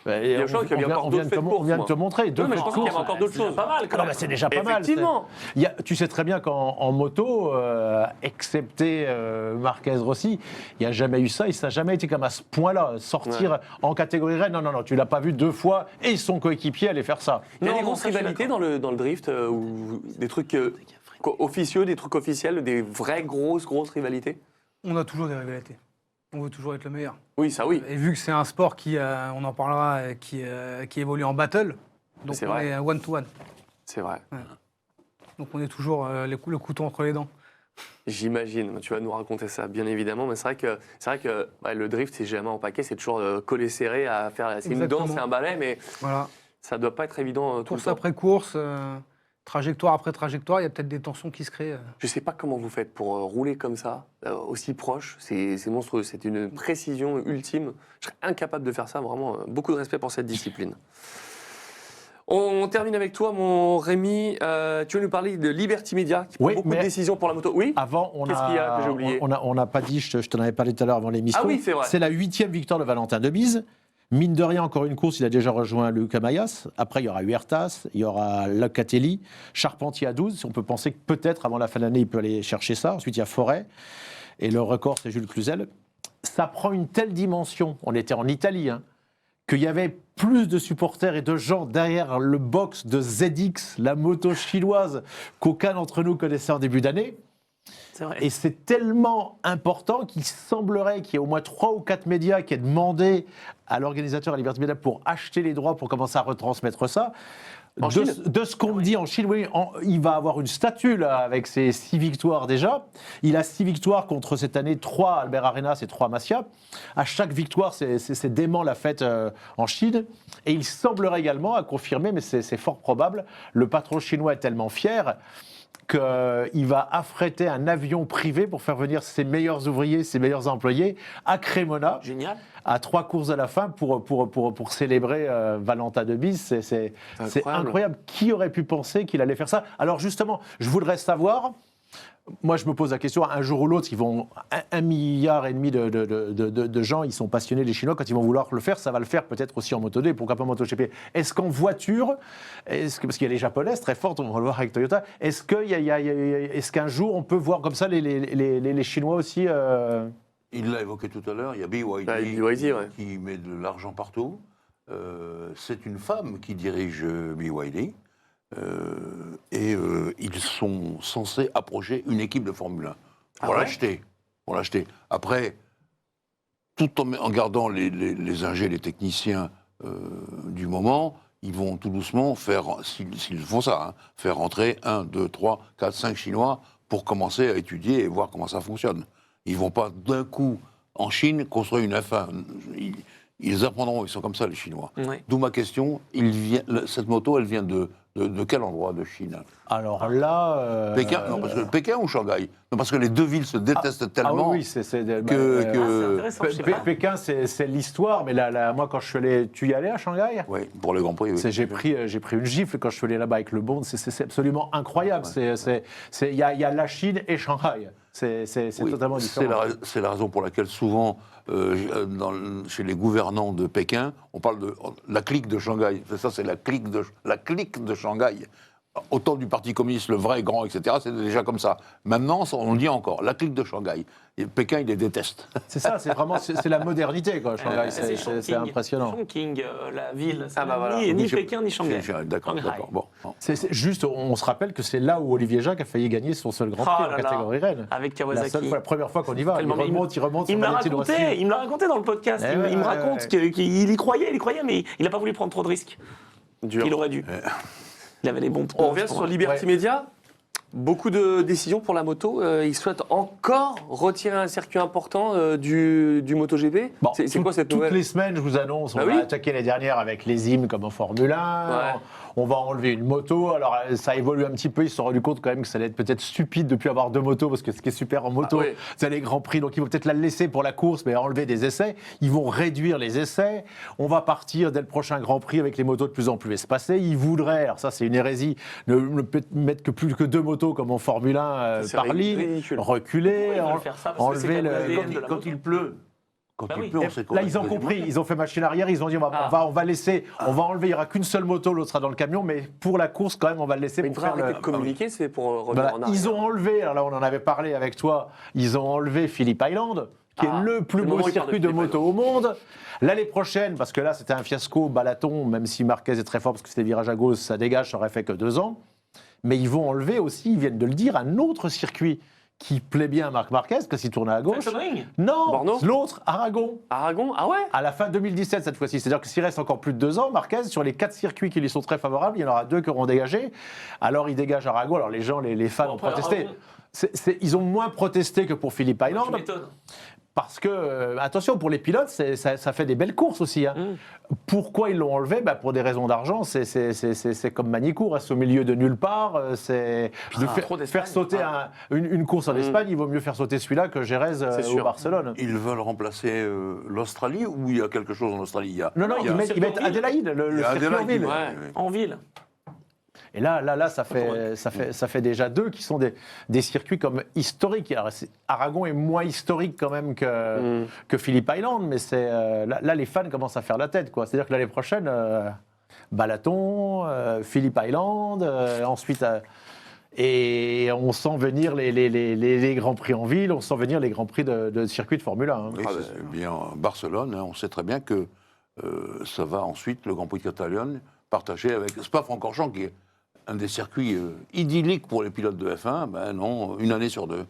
y a chose qu'il y a encore d'autres faits de on vient de course, te montrer. Non, mais je pense qu'il y avait encore d'autres C'est déjà choses. pas mal. Quand Non, même. mais c'est déjà pas mal. Effectivement. Tu sais très bien qu'en moto, excepté Marquez Rossi, il n'y a jamais eu ça. Et ça n'a jamais été comme à ce point-là. Sortir en catégorie reine, non, tu l'as pas vu 2 fois et son coéquipier aller faire ça. Il y a Non, des bon, grosses ça, je suis rivalités dans le drift, ou des trucs officieux, des trucs officiels, des vraies grosses rivalités. On a toujours des rivalités. On veut toujours être le meilleur. Oui, ça oui. Et vu que c'est un sport qui, on en parlera, qui évolue en battle, donc C'est on vrai. est one-to-one. C'est vrai. Donc on est toujours le couteau entre les dents. J'imagine. Tu vas nous raconter ça, bien évidemment. Mais c'est vrai que ouais, le drift, c'est jamais en paquet. C'est toujours collé serré à faire. C'est une Exactement. danse, c'est un ballet, mais Voilà. ça doit pas être évident tout le Course temps. après course, trajectoire après trajectoire, il y a peut-être des tensions qui se créent. Je sais pas comment vous faites pour rouler comme ça, aussi proche. C'est monstrueux. C'est une précision ultime. Je serais incapable de faire ça. Vraiment, beaucoup de respect pour cette discipline. On termine avec toi, mon Rémi. Tu veux nous parler de Liberty Media, qui prend Oui, beaucoup de mais- décisions pour la moto. Oui. Avant, Qu'est-ce qu'il y a que j'ai oublié on n'a pas dit, je t'en avais parlé tout à l'heure avant l'émission. Ah oui, c'est vrai. C'est la 8e victoire de Valentin Debise. Mine de rien, encore une course, il a déjà rejoint Lucas Mayas. Après, il y aura Huertas, il y aura Locatelli, Charpentier à 12. On peut penser que peut-être, avant la fin de l'année, il peut aller chercher ça. Ensuite, il y a Forêt. Et le record, c'est Jules Cluzel. Ça prend une telle dimension. On était en Italie, hein, qu'il y avait plus de supporters et de gens derrière le box de ZX, la moto chinoise, qu'aucun d'entre nous connaissait en début d'année. C'est vrai. Et c'est tellement important qu'il semblerait qu'il y ait au moins 3 ou 4 médias qui aient demandé à l'organisateur, à Liberty Media, pour acheter les droits pour commencer à retransmettre ça. En Chine De ce qu'on me dit en Chine, oui, il va avoir une statue là, avec ses 6 victoires déjà. Il a 6 victoires contre cette année 3 Albert Arenas et 3 Masia. À chaque victoire, c'est dément la fête en Chine. Et il semblerait également, à confirmer, mais c'est fort probable, le patron chinois est tellement fier qu'il va affréter un avion privé pour faire venir ses meilleurs ouvriers, ses meilleurs employés à Cremona. Génial. À 3 courses à la fin pour célébrer Valentin de Bise. C'est incroyable. Qui aurait pu penser qu'il allait faire ça? Alors justement, je voudrais savoir, moi je me pose la question, un jour ou l'autre, ils vont 1,5 milliard de gens, ils sont passionnés, les Chinois, quand ils vont vouloir le faire, ça va le faire peut-être aussi en Moto 2, pourquoi pas en MotoGP. Est-ce qu'en voiture, parce qu'il y a les Japonaises très fortes, on va le voir avec Toyota, est-ce qu'un jour on peut voir comme ça les Chinois aussi Il l'a évoqué tout à l'heure, il y a BYD, ouais. qui met de l'argent partout. C'est une femme qui dirige BYD. Ils sont censés approcher une équipe de Formule 1 pour l'acheter. Après, tout en gardant les ingés, les techniciens du moment, ils vont tout doucement faire, s'ils font ça, faire rentrer 1, 2, 3, 4, 5 Chinois pour commencer à étudier et voir comment ça fonctionne. Ils ne vont pas d'un coup, en Chine, construire une F1. Ils apprendront, ils sont comme ça les Chinois. Oui. D'où ma question, cette moto, elle vient de quel endroit de Chine? Alors là... Pékin, non, parce que Pékin ou Shanghai? Non, parce que les deux villes se détestent tellement oui, c'est c'est intéressant, je sais pas. Pékin, c'est l'histoire, mais moi, quand je suis allé... Tu y allais à Shanghai? Oui, pour le Grand Prix, oui. J'ai pris une gifle quand je suis allé là-bas avec le Bond. C'est absolument incroyable. Il y a la Chine et Shanghai. C'est Oui, totalement différent. c'est la raison pour laquelle souvent, chez les gouvernants de Pékin, on parle de la clique de Shanghai. Ça, c'est la clique de Shanghai. Au temps du Parti communiste, le vrai, grand, etc., c'était déjà comme ça. Maintenant, on le dit encore, la clique de Shanghai. Et Pékin, il les déteste. C'est ça, c'est vraiment la modernité, quoi, Shanghai. C'est impressionnant. Chongqing, la ville, voilà. ni Pékin ni Shanghai. D'accord. Bon. C'est juste, on se rappelle que c'est là où Olivier Jacques a failli gagner son seul Grand Prix en catégorie reine. Avec Kawasaki. La première fois qu'on y va. Il remonte. Il me l'a raconté dans le podcast. Il me raconte qu'il y croyait, mais il n'a pas voulu prendre trop de risques. Il aurait dû. Il avait les bons pneus. On revient sur Liberty Media. Beaucoup de décisions pour la moto. Ils souhaitent encore retirer un circuit important du MotoGP. Bon, c'est quoi cette nouvelle? Toutes les semaines, je vous annonce, on va attaquer les dernières avec les hymnes comme en Formule 1. Ouais. On va enlever une moto. Alors, ça évolue un petit peu. Ils se sont rendus compte quand même que ça allait être peut-être stupide de plus avoir 2 motos, parce que ce qui est super en moto, c'est les Grands Prix. Donc, ils vont peut-être la laisser pour la course, mais enlever des essais. Ils vont réduire les essais. On va partir dès le prochain Grand Prix avec les motos de plus en plus espacées. Ils voudraient, alors ça, c'est une hérésie, ne mettre que plus que 2 motos comme en Formule 1 par ligne, reculer, enlever Quand il pleut. Quand il pleut, on sait Là, ils ont compris, ils ont fait machine arrière, ils ont dit on va laisser, on va enlever, il n'y aura qu'une seule moto, l'autre sera dans le camion, mais pour la course, quand même, on va le laisser. Mais pour il faire faudrait arrêter de communiquer, c'est pour revenir en arrière. Ils ont enlevé, alors là, on en avait parlé avec toi, ils ont enlevé Phillip Island, qui est le plus beau circuit de moto au monde. L'année prochaine, parce que là, c'était un fiasco, Balaton, même si Marquez est très fort, parce que c'était virage à gauche, ça dégage, ça aurait fait que 2 ans. Mais ils vont enlever aussi, ils viennent de le dire, un autre circuit qui plaît bien à Marc Marquez, parce qu'il tournait à gauche. Non, l'autre, Aragon. Aragon, ah ouais? À la fin 2017 cette fois-ci. C'est-à-dire que s'il reste encore plus de 2 ans, Marquez, sur les 4 circuits qui lui sont très favorables, il y en aura 2 qui auront dégagé. Alors il dégage Aragon. Alors les gens, les fans ont protesté. Ils ont moins protesté que pour Phillip Island. Tu m'étonnes. Parce que, attention, pour les pilotes, ça fait des belles courses aussi. Pourquoi ils l'ont enlevé? Pour des raisons d'argent. C'est comme Manicourt, reste au milieu de nulle part. Faire sauter une course en Espagne, il vaut mieux faire sauter celui-là que Jerez au Barcelone. Ils veulent remplacer l'Australie, ou il y a quelque chose en Australie? Non, ils mettent Adélaïde, le circuit en ville. En ville. Et là, ça fait déjà 2 qui sont des circuits comme historiques. Alors, Aragon est moins historique quand même que Phillip Island, mais là, les fans commencent à faire la tête, quoi. C'est-à-dire que l'année prochaine, Balaton, Phillip Island, ensuite... et on sent venir les Grands Prix en ville, on sent venir les Grands Prix de circuit de Formule 1. Oui, c'est bien Barcelone, on sait très bien que ça va ensuite, le Grand Prix de Catalogne, partager avec Spa-Francorchamps, qui est un des circuits idylliques pour les pilotes de F1, ben non, une année sur deux.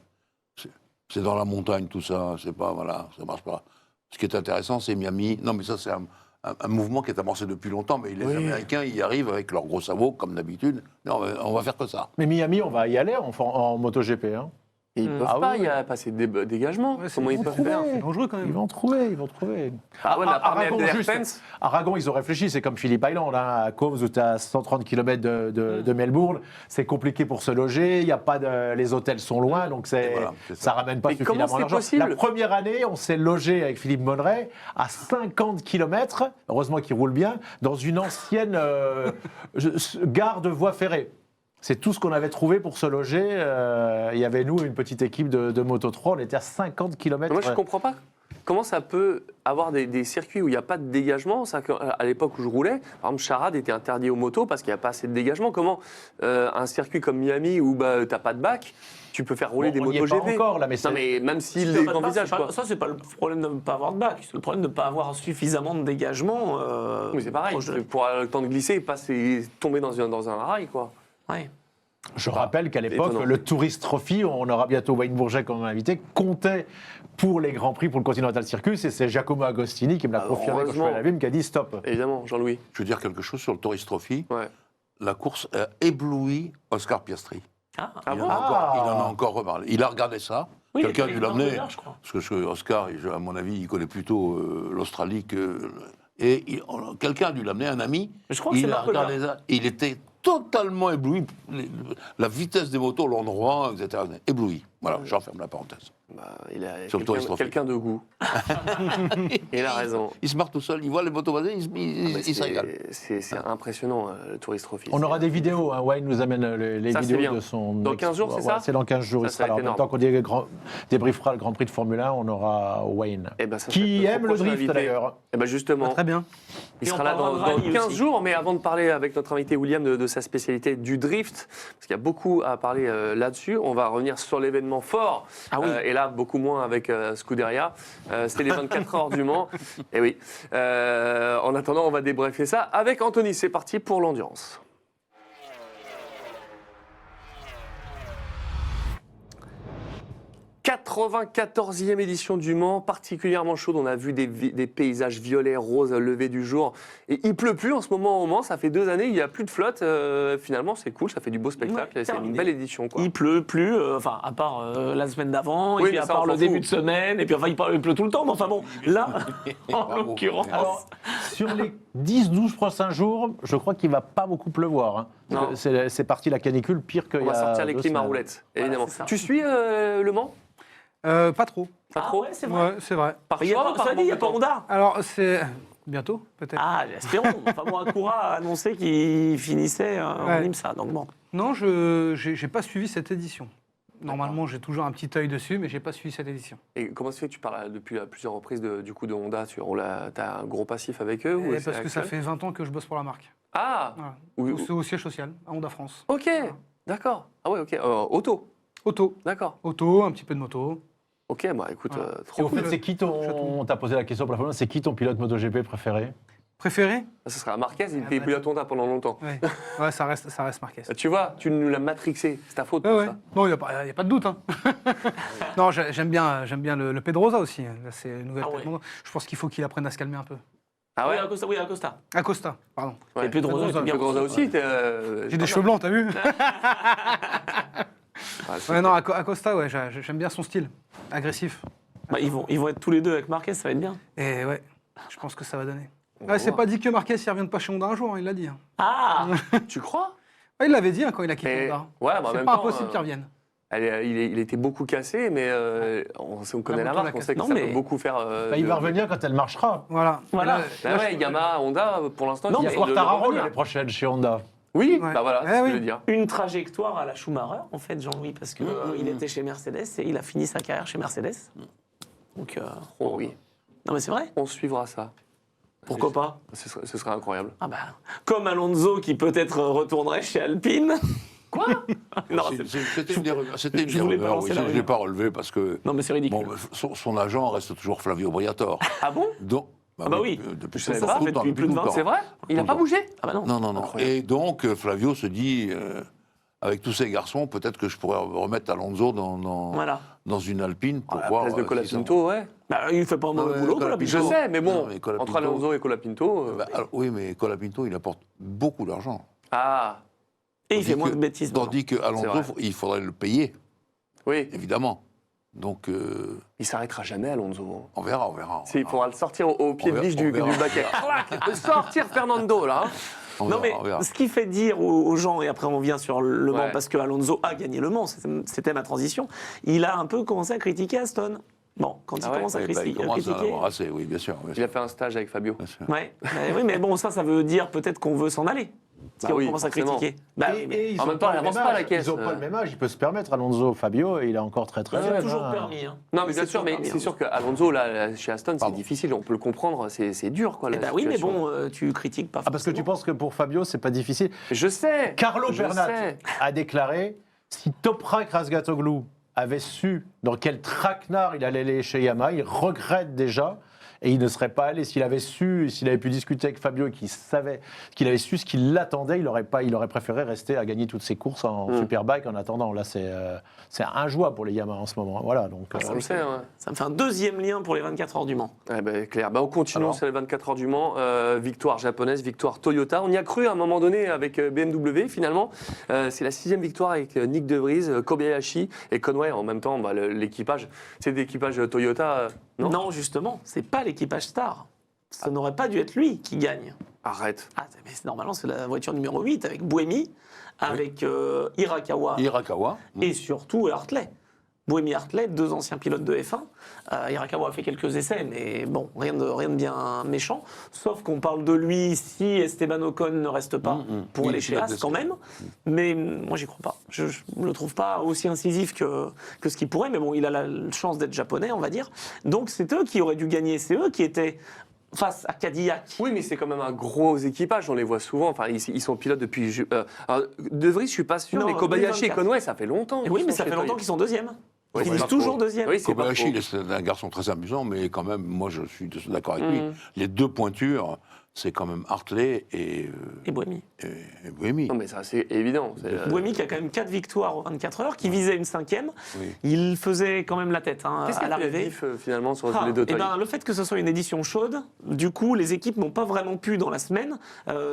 C'est dans la montagne, tout ça, c'est pas, voilà, ça marche pas. Ce qui est intéressant, c'est Miami. Non, mais ça, c'est un mouvement qui est amorcé depuis longtemps, mais les Américains y arrivent avec leurs gros sabots, comme d'habitude. Non, on va faire que ça. Mais Miami, on va y aller en MotoGP. Hein. Et ils peuvent pas, il y a pas assez de dégagement. Ouais, c'est Comment ils bon, peuvent faire c'est dangereux quand même. Ils vont trouver. Ah ouais, mais à part Aragon, MDR juste. Fence, Aragon, ils ont réfléchi, c'est comme Phillip Island, à Cowes, où tu as 130 km de Melbourne. C'est compliqué pour se loger, il y a pas les hôtels sont loin, donc voilà, c'est ça ramène pas Mais comment suffisamment c'est d'argent. possible La première année, on s'est logé avec Philippe Monneray à 50 km, heureusement qu'il roule bien, dans une ancienne gare de voie ferrée. C'est tout ce qu'on avait trouvé pour se loger. Il y avait, nous, une petite équipe de Moto 3, on était à 50 km. moi je comprends pas. Comment ça peut avoir des circuits où il n'y a pas de dégagement? À l'époque où je roulais, par exemple, Charade était interdit aux motos parce qu'il n'y a pas assez de dégagement. Comment un circuit comme Miami où tu n'as pas de bac, tu peux faire rouler des On n'y est motos pas GP? encore, là, mais Non, mais même s'ils Si t'as les pas de bac, envisagent, c'est pas- quoi. Ça, c'est pas le problème de ne pas avoir de bac. C'est le problème de ne pas avoir suffisamment de dégagement. Mais c'est pareil, proche de- pour avoir le temps de glisser et pas tomber dans un rail, quoi. Ouais. Je rappelle qu'à l'époque, étonnant. le Tourist Trophy, on aura bientôt Wayne Bourget comme invité, comptait pour les Grands Prix, pour le Continental Circus, et c'est Giacomo Agostini qui me l'a confirmé quand je heureusement. fais la VIM, qui a dit stop. Évidemment, Jean-Louis. Je veux dire quelque chose sur le Tourist Trophy. Ouais. La course a ébloui Oscar Piastri. Ah, Ah il, bon en a encore reparlé. Il a regardé ça. oui, Quelqu'un a il dû est dans l'amener. le regard, je crois. Parce que Oscar, à mon avis, il connaît plutôt l'Australie que. Et quelqu'un a dû l'amener, un ami. Mais je crois que c'est Il a Marc regardé ça. Il était totalement ébloui. La vitesse des motos, l'endroit, etc. Ébloui. Voilà, j'en ferme la parenthèse. Bah, il a Sur le Tourist Trophy. quelqu'un de goût. Il a raison. Il se marre tout seul, il voit les motos basées, il se régale. C'est impressionnant, le Tourist Trophy. On aura des vidéos, hein. Wayne nous amène les Ça, c'est vidéos bien. de son... Dans 15 jours, c'est ça C'est dans 15 jours, Ça, il ça sera va là. En être même énorme. temps qu'on débriefera le Grand Prix de Formule 1, on aura Wayne. Eh ben, ça Qui serait notre aime le prochain drift, invité. d'ailleurs. Eh ben justement, Très bien. il Et on sera là parlera de dans rallye 15 aussi. jours. Mais avant de parler avec notre invité William de sa spécialité du drift, parce qu'il y a beaucoup à parler là-dessus, on va revenir sur l'événement fort. Ah oui. Et là, beaucoup moins avec Scuderia. C'était les 24 heures du Mans. Et oui. En attendant, on va débriefer ça avec Anthony. C'est parti pour l'endurance. « 94e édition du Mans, particulièrement chaude. On a vu des paysages violets, roses, lever du jour. Et il pleut plus en ce moment au Mans. Ça fait 2 années, il n'y a plus de flotte. Finalement, c'est cool, ça fait du beau spectacle. Ouais, c'est une terminé. belle édition, quoi. Il pleut plus, enfin, à part la semaine d'avant, Oui, et puis mais à ça, part on le s'en début fout. de semaine, et puis enfin, il pleut tout le temps, mais enfin bon, là, en Bravo. l'occurrence. Alors, sur les 10-12 prochains jours, je crois qu'il ne va pas beaucoup pleuvoir. Hein. Non. C'est parti la canicule, pire qu'il y On a va sortir les 2 clims à semaines. roulettes, Voilà, évidemment. c'est ça. Tu suis le Mans? Pas trop. Pas Ah trop ouais, c'est vrai. Ouais, c'est vrai. Par Il y a choix pas, ou par ça dit, il n'y a manque pas de temps Honda. Alors, c'est bientôt, peut-être. Ah, espérons. Enfin bon, Acura a annoncé qu'il finissait en Ouais. IMSA, donc bon. Non, je n'ai pas suivi cette édition. Normalement, j'ai toujours un petit œil dessus, mais j'ai pas suivi cette édition. Et comment ça fait que tu parles depuis à plusieurs reprises du coup de Honda? Tu as un gros passif avec eux ou Et c'est parce que ça actuel fait 20 ans que je bosse pour la marque. Ah Voilà. Oui, C'est au siège social, à Honda France. ok, d'accord. Ah ouais, ok. Auto, Auto. d'accord. Auto, un petit peu de moto. Ok, bah écoute, Voilà. Et trop au cool. fait, c'est qui on t'a posé la question pour la première fois, c'est qui ton pilote MotoGP préféré? Préféré? Ça sera Marquez, il Ah était bah, pilote Honda pendant longtemps. Ouais, ouais, ça reste Marquez. Tu vois, tu nous l'as matrixé, c'est ta faute. Ouais, tout ouais. ça. Non, il n'y a pas de doute. Hein. non, j'aime bien le Pedrosa aussi. Là, c'est une nouvelle Ah tête ouais. montante. Je pense qu'il faut qu'il apprenne à se calmer un peu. Ah ouais, Oui, Acosta. Acosta, pardon. ouais. Et Pedrosa, Pedrosa, était bien Pedrosa aussi, t'es, J'ai des cheveux blancs, t'as vu? Ah, c'est- Ouais, non, Acosta, ouais, j'aime bien son style. Agressif. Bah, ils vont être tous les deux avec Marquez, ça va être bien. Et ouais, je pense que ça va donner. On va Ouais, c'est voir. pas dit que Marquez ne revienne pas chez Honda un jour, hein, il l'a dit. Hein. Ah Tu crois? Ouais, il l'avait dit hein, quand il a quitté Et- Honda. Ouais, bah en C'est même pas temps, impossible qu'il revienne. il était beaucoup cassé, mais on connaît la moto marque, l'a on sait que cassé. ça Non, peut mais- beaucoup faire. Bah, il va revenir quand elle marchera. Voilà. Voilà. Et là, Bah ouais, Yamaha, Honda, pour l'instant, Non, Il y a essaient de Quartararo revenir. l'année prochaine chez Honda. Oui, Ouais. bah voilà, c'est Eh ce que oui. je veux dire. Une trajectoire à la Schumacher, en fait, Jean-Louis, parce que il était chez Mercedes et il a fini sa carrière chez Mercedes. Donc, Oh oui, non mais c'est vrai. on suivra ça. Pourquoi pas? Ce serait incroyable. Ah bah, comme Alonso qui peut-être retournerait chez Alpine. Quoi? Non, C'était une des rumeurs. C'était une je des voulais rumeurs, balancer oui, la je ne l'ai rumeur. pas relevé parce que non mais c'est ridicule. bon, son agent reste toujours Flavio Briatore. Ah bon? Donc, Ah bah oui. Depuis Je savais tout pas, le ça fait temps, depuis plus de tout le 20 temps. C'est vrai Il n'a Tout pas le temps. bougé Ah bah non. Non, non, non. Incroyable. Et donc, Flavio se dit, avec tous ces garçons, peut-être que je pourrais remettre Alonso Voilà. dans une Alpine pour À la voir. place de si ça Colapinto, ouais. Bah, il fait pas un mauvais Ouais, boulot, Colapinto. Colapinto. Je sais, mais bon, Non, mais Colapinto- entre Alonso et Colapinto. va. Alors, oui, mais Colapinto, il apporte beaucoup d'argent. Ah, Et il fait Tandis moins que- de bêtises. Tandis que C'est Alonso, vrai. il faudrait le payer, oui. évidemment. Donc, Il s'arrêtera jamais, Alonso. on verra, on verra. Si, il faudra le sortir au pied On de verra, biche on du verra. baquet. Clac Sortir Fernando, là. On Non, verra, mais on verra. ce qui fait dire aux gens, et après on vient sur Le Mans, Ouais. parce que Alonso a gagné Le Mans, c'était ma transition, il a un peu commencé à critiquer Aston. Bon, quand il Ah ouais commence à Ouais, bah, il commence à en critiquer. avoir assez, oui, bien sûr. Bien Il sûr. a fait un stage avec Fabio. Bien sûr. Ouais, oui, mais bon, ça veut dire peut-être qu'on veut s'en aller. Si Bah on oui, commence à forcément. critiquer. Bah, oui, mais ils En ont même temps, pas il le avance même pas à la âge. caisse. Ils n'ont pas le même âge. Il peut se permettre. Alonso, Fabio, il a encore très très il a jeune. toujours hein. permis. Hein. Non, mais Il bien s'est sûr, toujours mais permis, c'est hein. sûr qu'Alonso, là, chez Aston, c'est Pardon. difficile, on peut le comprendre, c'est dur, quoi. Eh la bah oui, mais situation. bon, tu critiques pas Ah, parce que tu forcément. penses que pour Fabio, c'est pas difficile. Je sais Carlo je Bernat sais. a déclaré si Toprak Razgatoglu avait su dans quel traquenard il allait aller chez Yamaha, il regrette déjà et il ne serait pas allé. S'il avait su, s'il avait pu discuter avec Fabio et qu'il savait, qu'il avait su ce qui l'attendait, il aurait préféré rester à gagner toutes ses courses en Superbike en attendant. Là, c'est injouable pour les Yamaha en ce moment. Voilà, donc. On le sait, ouais. Ça me fait un deuxième lien pour les 24 heures du Mans. Eh ben, clair. Bah, on continue Alors sur les 24 heures du Mans. Victoire japonaise, victoire Toyota. On y a cru à un moment donné avec BMW, finalement. C'est la 6e victoire avec Nick De Vries, Kobayashi et Conway. En même temps, bah, l'équipage, c'est l'équipage Toyota. Non, Non, justement, c'est pas l'équipage star. Ça n'aurait pas dû être lui qui gagne. Arrête. Ah, mais normalement, c'est la voiture numéro 8 avec Buemi, avec Hirakawa Hirakawa. et surtout Hartley. Buemi Hartley, 2 anciens pilotes de F1. Hirakawa a fait quelques essais, mais bon, rien de bien méchant. Sauf qu'on parle de lui si Esteban Ocon ne reste pas pour Oui, aller il chez a As blessé. quand même. Mais moi, j'y crois pas. Je ne le trouve pas aussi incisif que ce qu'il pourrait. Mais bon, il a la chance d'être japonais, on va dire. Donc c'est eux qui auraient dû gagner. C'est eux qui étaient face à Cadillac. Oui, mais c'est quand même un gros équipage, on les voit souvent. Enfin, ils sont pilotes depuis. Alors, De Vries, je suis pas sûr, Non, mais Kobayashi et 2024. Conway, ça fait longtemps. Et oui, qu'ils mais sont ça chez fait longtemps Toyota. qu'ils sont deuxièmes. Oui, Ils c'est finissent pas toujours faux. deuxième. Oui, c'est pas Kobayashi, faux. c'est un garçon très amusant, mais quand même, moi, je suis d'accord avec lui. Les deux pointures, c'est quand même Hartley et Buemi. Buemi. Non, mais ça, c'est évident. Buemi qui a quand même 4 victoires aux 24 heures, qui visait une 5e. Oui. Il faisait quand même la tête hein, Qu'est-ce à qui a fait la l'arrivée. diff, finalement, sur Ah, les deux eh Toyota ben, le fait que ce soit une édition chaude, du coup, les équipes n'ont pas vraiment pu, dans la semaine,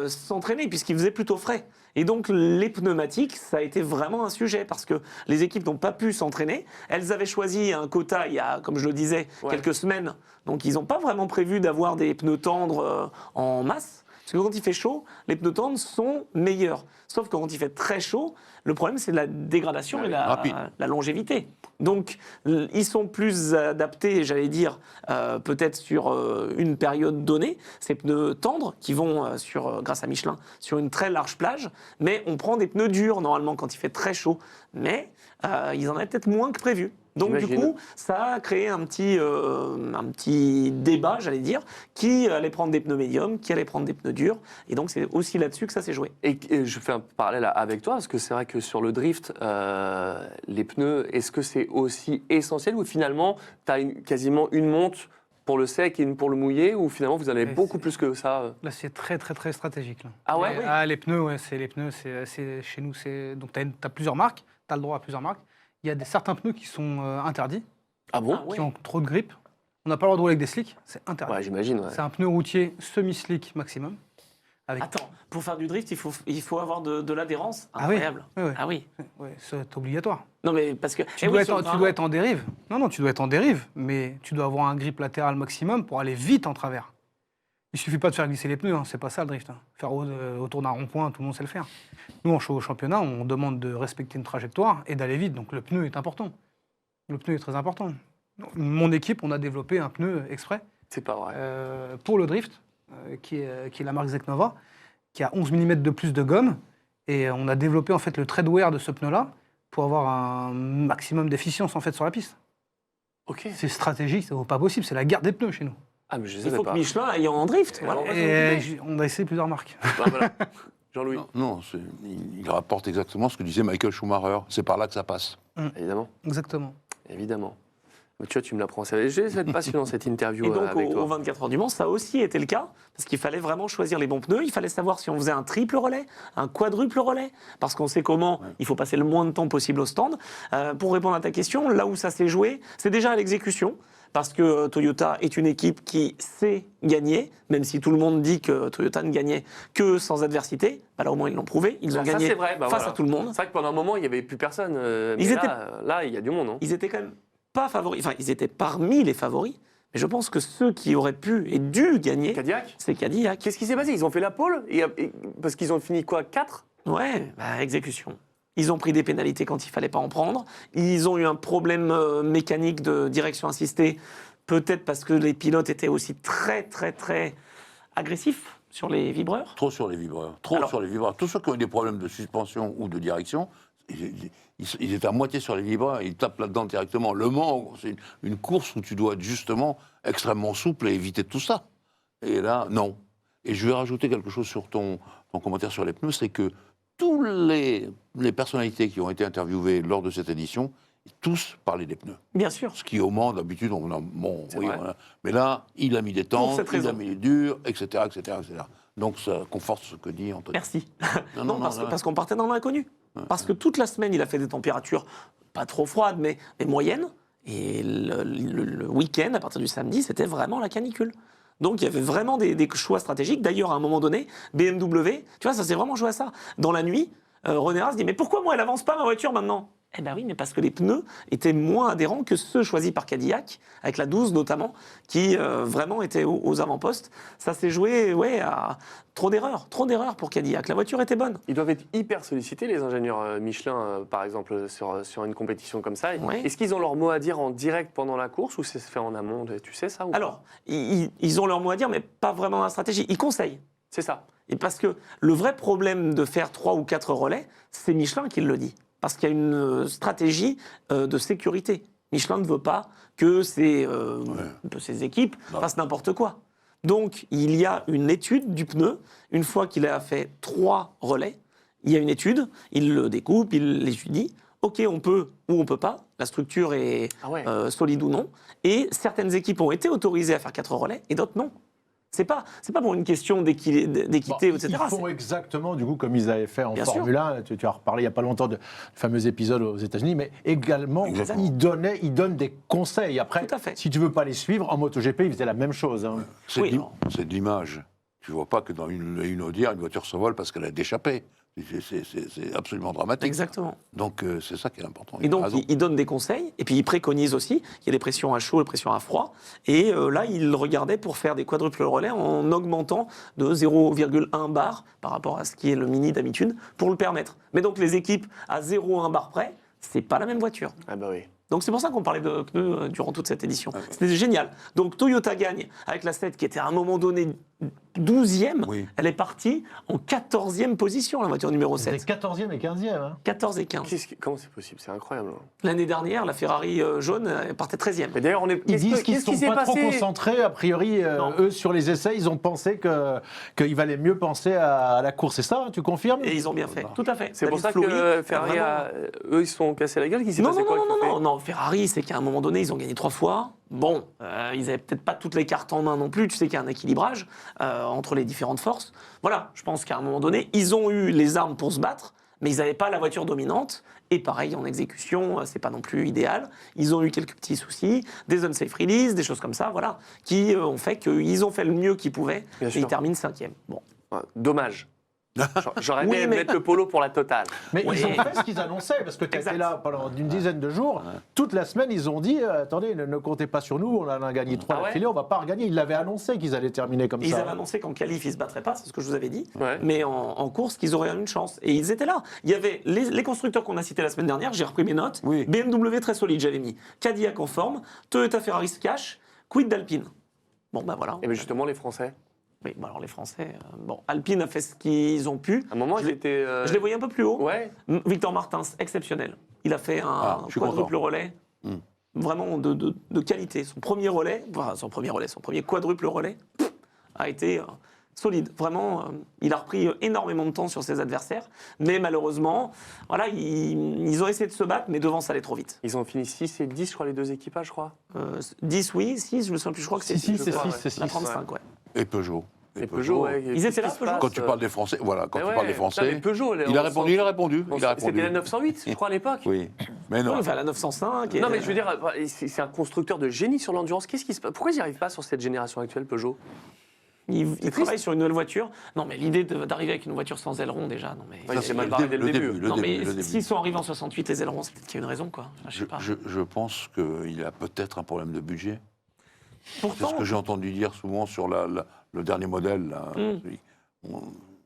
s'entraîner, puisqu'il faisait plutôt frais. Et donc, les pneumatiques, ça a été vraiment un sujet, parce que les équipes n'ont pas pu s'entraîner. Elles avaient choisi un quota, il y a, comme je le disais, Ouais. quelques semaines. Donc, ils n'ont pas vraiment prévu d'avoir des pneus tendres en masse. Parce que quand il fait chaud, les pneus tendres sont meilleurs. Sauf que quand il fait très chaud, le problème, c'est la dégradation et rapide. la longévité. Donc, ils sont plus adaptés, j'allais dire, peut-être sur une période donnée, ces pneus tendres qui vont, grâce à Michelin, sur une très large plage. Mais on prend des pneus durs, normalement, quand il fait très chaud. Mais ils en avaient peut-être moins que prévu. Donc, du J'imagine. coup, ça a créé un petit débat, j'allais dire, qui allait prendre des pneus médiums, qui allait prendre des pneus durs. Et donc, c'est aussi là-dessus que ça s'est joué. Et je fais un parallèle avec toi, parce que c'est vrai que sur le drift, les pneus, est-ce que c'est aussi essentiel ou finalement, tu as quasiment une monte pour le sec et une pour le mouillé, ou finalement vous en avez Ouais, beaucoup c'est- plus que ça Là, c'est très, très, très stratégique. Là. Ah ouais, Les pneus, ouais, c'est les pneus. Chez nous, c'est donc tu as plusieurs marques. Tu as le droit à plusieurs marques. Il y a certains pneus qui sont interdits, Ah bon Ah ouais. qui ont trop de grippe. On n'a pas le droit de rouler avec des slicks. C'est interdit. Ouais, j'imagine. Ouais. C'est un pneu routier semi-slick maximum. Avec... Attends, pour faire du drift, il faut avoir de l'adhérence. Ah oui. Incroyable. Ouais, ouais. Ah oui. Ouais, c'est obligatoire. Non, mais parce que. Tu dois être en dérive. Non, tu dois être en dérive, mais tu dois avoir un grip latéral maximum pour aller vite en travers. Il suffit pas de faire glisser les pneus, hein, c'est pas ça le drift. Hein. Faire autour d'un rond-point, tout le monde sait le faire. Nous, au championnat, on demande de respecter une trajectoire et d'aller vite, donc le pneu est important. Le pneu est très important. Mon équipe, on a développé un pneu exprès C'est pas vrai. pour le drift, qui est la marque Zeknova, qui a 11 mm de plus de gomme, et on a développé en fait le treadwear de ce pneu-là pour avoir un maximum d'efficience en fait sur la piste. Ok. C'est stratégique, c'est pas possible, c'est la guerre des pneus chez nous. Ah, mais je Il savais faut pas. que Michelin aille en drift. Voilà. Et on a essayé plusieurs marques. Ah, voilà. Jean-Louis, Non, il rapporte exactement ce que disait Michael Schumacher. C'est par là que ça passe. évidemment. Exactement. Évidemment. Tu vois, tu me l'apprends. J'ai cette passionnant cette interview Et donc, avec toi. aux 24 heures du Mans, ça a aussi été le cas, parce qu'il fallait vraiment choisir les bons pneus. Il fallait savoir si on faisait un triple relais, un quadruple relais, parce qu'on sait comment il faut passer le moins de temps possible au stand. Pour répondre à ta question, là où ça s'est joué, c'est déjà à l'exécution, parce que Toyota est une équipe qui sait gagner, même si tout le monde dit que Toyota ne gagnait que sans adversité. Bah là, au moins, ils l'ont prouvé. Ils ont Ça, gagné c'est vrai, bah face voilà. à tout le monde. C'est vrai que pendant un moment, il n'y avait plus personne. Mais Ils là, il y a du monde. Hein. Ils étaient quand même pas favoris. Enfin, ils étaient parmi les favoris. Mais je pense que ceux qui auraient pu et dû gagner, Cadillac c'est Cadillac. Qu'est-ce qui s'est passé? Ils ont fait la pole parce qu'ils ont fini quoi? 4? Ouais, bah, exécution. Ils ont pris des pénalités quand il fallait pas en prendre. Ils ont eu un problème mécanique de direction assistée, peut-être parce que les pilotes étaient aussi très, très, très agressifs sur les vibreurs. Trop sur les vibreurs. Sur les vibreurs. Tous ceux qui ont eu des problèmes de suspension ou de direction, ils étaient à moitié sur les vibreurs et ils tapent là-dedans directement. Le Mans, c'est une course où tu dois être justement extrêmement souple et éviter tout ça. Et là, non. Et je vais rajouter quelque chose sur ton commentaire sur les pneus, c'est que tous les personnalités qui ont été interviewées lors de cette édition, tous parlaient des pneus. Bien sûr. Ce qui, au Mans, d'habitude, on a... Bon, C'est oui, vrai. voilà. Mais là, il a mis des temps, Pour cette il a raison. mis les durs, etc., etc., etc. Donc ça conforte ce que dit Anthony. Merci. Non, Parce qu'on partait dans l'inconnu. Parce que toute la semaine, il a fait des températures pas trop froides, mais moyennes. Et le week-end, à partir du samedi, c'était vraiment la canicule. Donc il y avait vraiment des choix stratégiques. D'ailleurs, à un moment donné, BMW, tu vois, ça s'est vraiment joué à ça. Dans la nuit, René Rast dit « Mais pourquoi moi, elle avance pas ma voiture maintenant ?» Eh bien oui, mais parce que les pneus étaient moins adhérents que ceux choisis par Cadillac, avec la 12 notamment, qui vraiment étaient aux avant-postes. Ça s'est joué à trop d'erreurs pour Cadillac. La voiture était bonne. Ils doivent être hyper sollicités, les ingénieurs Michelin, par exemple, sur une compétition comme ça. Ouais. Est-ce qu'ils ont leur mot à dire en direct pendant la course ou ça se fait en amont? Tu sais ça ou pas? Alors, ils ont leur mot à dire, mais pas vraiment dans la stratégie. Ils conseillent. C'est ça. Et parce que le vrai problème de faire 3 ou 4 relais, c'est Michelin qui le dit. Parce qu'il y a une stratégie de sécurité. Michelin ne veut pas que ses équipes fassent n'importe quoi. Donc, il y a une étude du pneu. Une fois qu'il a fait 3 relais, il y a une étude, il le découpe, il l'étudie. OK, on peut ou on peut pas. La structure est solide ou non. Et certaines équipes ont été autorisées à faire 4 relais et d'autres non. C'est pas pour une question d'équité, etc. Ils font exactement, du coup, comme ils avaient fait en Bien Formule 1. Tu as reparlé il n'y a pas longtemps de fameux épisodes aux États-Unis, mais également, Exactement. ils donnent des conseils. Après, Tout à fait. si tu veux pas les suivre, en MotoGP, ils faisaient la même chose. Hein. C'est Oui, de alors. c'est de l'image. Tu vois pas que dans une Audière, une voiture s'envole parce qu'elle a déchappé. C'est absolument dramatique. Exactement. Donc c'est ça qui est important. Et donc, il donne des conseils, et puis il préconise aussi, il y a des pressions à chaud et des pressions à froid, et là, il regardait pour faire des quadruples relais en augmentant de 0,1 bar par rapport à ce qui est le Mini d'habitude, pour le permettre. Mais donc, les équipes à 0,1 bar près, c'est pas la même voiture. Ah bah oui. Donc c'est pour ça qu'on parlait de pneus durant toute cette édition. C'était génial. Donc Toyota gagne avec la 7 qui était à un moment donné 12e. Oui. Elle est partie en 14e position, la voiture numéro C'était 7. 14e et 15e. Hein. 14 et 15. Comment c'est possible? C'est incroyable. L'année dernière, la Ferrari jaune elle partait 13e. Mais d'ailleurs, Ils disent qu'ils ne sont pas trop concentrés, a priori, Non. eux, sur les essais. Ils ont pensé qu'il valait mieux penser à la course. C'est ça, tu confirmes? Et ils ont bien fait. Tout à fait. C'est pour ça David que Flory, Ferrari, vraiment- eux, ils se sont cassés la gueule. Qui s'est Non, passé non, quoi non, qui fait- non. Ferrari, c'est qu'à un moment donné, ils ont gagné 3 fois. Bon, ils n'avaient peut-être pas toutes les cartes en main non plus. Tu sais qu'il y a un équilibrage entre les différentes forces. Voilà, je pense qu'à un moment donné, ils ont eu les armes pour se battre, mais ils n'avaient pas la voiture dominante. Et pareil, en exécution, c'est pas non plus idéal. Ils ont eu quelques petits soucis, des unsafe release, des choses comme ça, voilà, qui ont fait qu'ils ont fait le mieux qu'ils pouvaient. Bien Et sûr. ils terminent 5e. Bon. Ouais, dommage. J'aurais Oui, aimé mais- mettre le polo pour la totale. Mais Oui. ils ont fait ce qu'ils annonçaient, parce que tu Exact. étais là pendant une dizaine de jours. Toute la semaine, ils ont dit attendez, ne comptez pas sur nous, on en a gagné 3 Ah ouais d'affilée, on va pas regagner. Ils l'avaient annoncé qu'ils allaient terminer comme Ils ça. avaient annoncé qu'en qualif, ils ne se battraient pas, c'est ce que je vous avais dit, Ouais. mais en course, qu'ils auraient une chance. Et ils étaient là. Il y avait les constructeurs qu'on a cités la semaine dernière, j'ai repris mes notes. Oui. BMW très solide, j'avais mis. Cadillac en forme, Toyota Ferrari se cache, quid d'Alpine. Bon, ben voilà. Et bien justement, les Français. Oui, bon, alors les Français, bon, Alpine a fait ce qu'ils ont pu. À un moment, Je ils l'ai- étaient. Je les voyais un peu plus haut. Ouais. Victor Martins, exceptionnel. Il a fait un je suis quadruple content. relais, vraiment de qualité. Son premier quadruple relais a été solide. Vraiment, il a repris énormément de temps sur ses adversaires. Mais malheureusement, voilà, ils ont essayé de se battre, mais devant, ça allait trop vite. Ils ont fini 6 et 10, je crois, les deux équipages, je crois. 10, oui, 6, je me souviens plus, je crois que c'est 6, c'est je crois, 6, c'est La 6. 35, ouais. Et Peugeot. Et Peugeot, ouais. Ils étaient là, Qu'est-ce qui se Peugeot passe Quand tu parles des Français, voilà, quand tu parles des Français, Peugeot, il a répondu, il a répondu. C'était la 908, je crois, à l'époque. Oui, mais non. Oui, enfin, la 905. Non, mais je veux dire, c'est un constructeur de génie sur l'endurance. Qu'est-ce qui se passe? Pourquoi ils n'y arrivent pas sur cette génération actuelle, Peugeot? Ils travaillent sur une nouvelle voiture. Non, mais l'idée d'arriver avec une voiture sans aileron, déjà, non, mais... Ouais, c'est mal barré dès le début. Non, mais s'ils sont arrivés en 68, les ailerons, c'est peut-être qu'il y a une raison, quoi. Je sais pas. Je pense qu'il a peut-être un problème de budget. C'est Pourtant, ce que j'ai entendu dire souvent sur le dernier modèle. Là.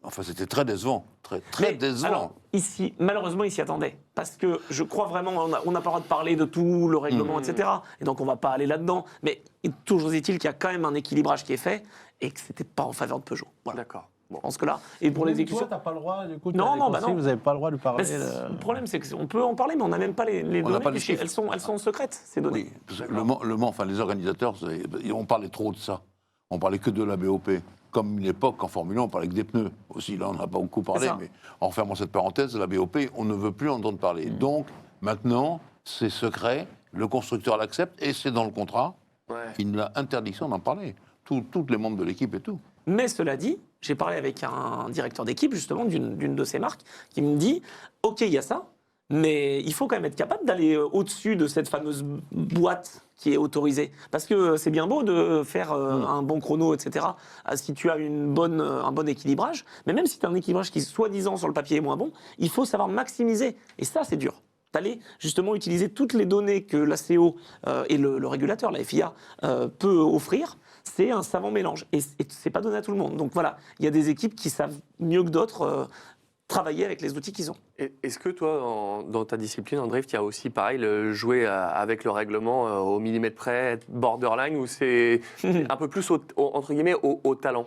Enfin, c'était très décevant. Très mais, décevant. alors, ici, malheureusement, ils s'y attendaient. Parce que je crois vraiment, on n'a pas le droit de parler de tout, le règlement, etc. Et donc, on ne va pas aller là-dedans. Mais toujours est-il qu'il y a quand même un équilibrage qui est fait et que ce n'était pas en faveur de Peugeot. Voilà. D'accord. Je pense que là, et pour l'exécution... Toi, t'as pas le droit, du coup, Non, non, bah non. vous n'avez pas le droit de parler. Le problème, c'est qu'on peut en parler, mais on n'a même pas les On n'a données. pas les puisque chiffres. elles sont secrètes, ces données. Oui, parce que le Mans, enfin, les organisateurs, on parlait trop de ça. On parlait que de la BOP. Comme une époque, en Formule 1, on parlait que des pneus. Aussi, là, on n'a pas beaucoup parlé, C'est ça. mais en fermant cette parenthèse, la BOP, on ne veut plus entendre parler. Donc, maintenant, c'est secret, le constructeur l'accepte, et c'est dans le contrat. Ouais. Il nous a interdiction d'en parler. Tous les membres de l'équipe et tout. Mais cela dit, j'ai parlé avec un directeur d'équipe, justement, d'une de ces marques, qui me dit « Ok, il y a ça, mais il faut quand même être capable d'aller au-dessus de cette fameuse boîte qui est autorisée. Parce que c'est bien beau de faire un bon chrono, etc. Si tu as un bon équilibrage, mais même si tu as un équilibrage qui, soi-disant, sur le papier est moins bon, il faut savoir maximiser. Et ça, c'est dur. D'aller justement utiliser toutes les données que la CO et le régulateur, la FIA, peut offrir. C'est un savant mélange. Et c'est pas donné à tout le monde. Donc voilà, il y a des équipes qui savent mieux que d'autres travailler avec les outils qu'ils ont. Est-ce que toi, dans ta discipline, en drift, il y a aussi, pareil, jouer avec le règlement au millimètre près, borderline, ou c'est un peu plus, entre guillemets, au talent?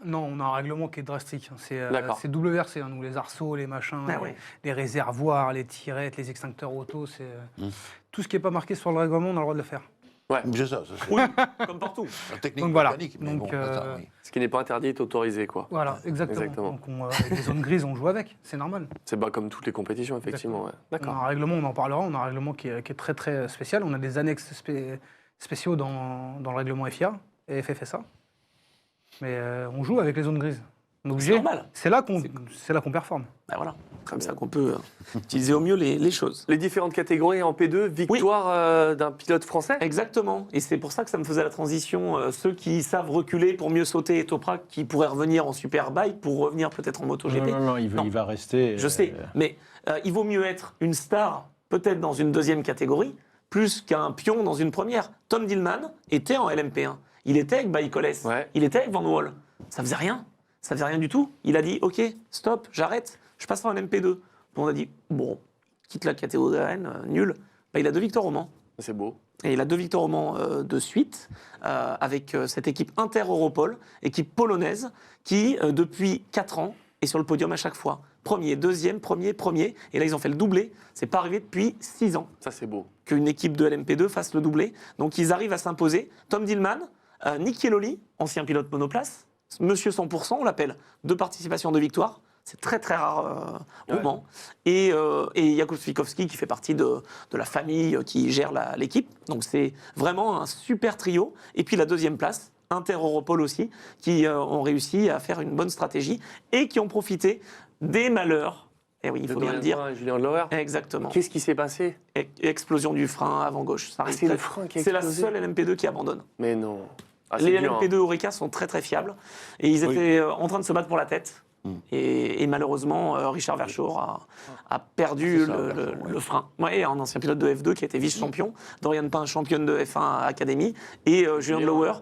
Non, on a un règlement qui est drastique. D'accord. C'est WRC, hein, nous, les arceaux, les machins, les réservoirs, les tirettes, les extincteurs auto. Tout ce qui n'est pas marqué sur le règlement, on a le droit de le faire. C'est ça. Oui, comme partout. La technique Donc voilà. mécanique, mais Donc, bon, attends, oui. Ce qui n'est pas interdit est autorisé, quoi. Voilà, exactement. Donc, avec les zones grises, on joue avec. C'est normal. C'est comme toutes les compétitions, effectivement. Ouais. On a D'accord. un règlement, on en parlera. On a un règlement qui est très, très spécial. On a des annexes spéciaux dans le règlement FIA et FFSA. Mais on joue avec les zones grises. On est obligé. C'est normal. C'est là qu'on performe. Ben voilà, comme ça qu'on peut utiliser au mieux les choses. Les différentes catégories en P2, victoire d'un pilote français. Exactement. Et c'est pour ça que ça me faisait la transition. Ceux qui savent reculer pour mieux sauter, et Toprak qui pourrait revenir en Superbike pour revenir peut-être en MotoGP. Non, il va rester. Je sais, mais il vaut mieux être une star, peut-être dans une deuxième catégorie, plus qu'un pion dans une première. Tom Dillman était en LMP1. Il était avec Baïkoles. Ouais. Il était avec Van Wall. Ça faisait rien. Ça faisait rien du tout. Il a dit, OK, stop, j'arrête, je passe en LMP2. On a dit, bon, quitte la catégorie nul. Bah, il a 2 victoires au Mans. C'est beau. Et il a 2 victoires au Mans de suite, avec cette équipe Inter-Europol, équipe polonaise, qui, depuis 4 ans, est sur le podium à chaque fois. Premier, deuxième, premier. Et là, ils ont fait le doublé. C'est pas arrivé depuis 6 ans Ça, c'est beau. qu'une équipe de LMP2 fasse le doublé. Donc, ils arrivent à s'imposer. Tom Dillman, Nick Chielloli, ancien pilote monoplace, Monsieur 100%, on l'appelle, 2 participations, 2 victoires. C'est très très rare au Mans. Et Jakub Switkowski qui fait partie de la famille qui gère l'équipe. Donc c'est vraiment un super trio. Et puis la deuxième place, Inter-Europol aussi, qui ont réussi à faire une bonne stratégie et qui ont profité des malheurs. Et oui, il faut bien le dire. Julien Lauer. Exactement. Qu'est-ce qui s'est passé? Explosion du frein avant gauche. Ça arrive c'est le très- frein qui a C'est la explosé. seule LMP2 qui abandonne. Mais non. Ah, c'est Les dur, hein. LMP2 Oreca sont très très fiables et ils étaient en train de se battre pour la tête. Et malheureusement, Richard Verschoor a perdu C'est ça, Verschoor, le frein. Ouais, un ancien pilote de F2 qui a été vice-champion, Dorian Pain, championne de F1 Academy, et Julien Lauer,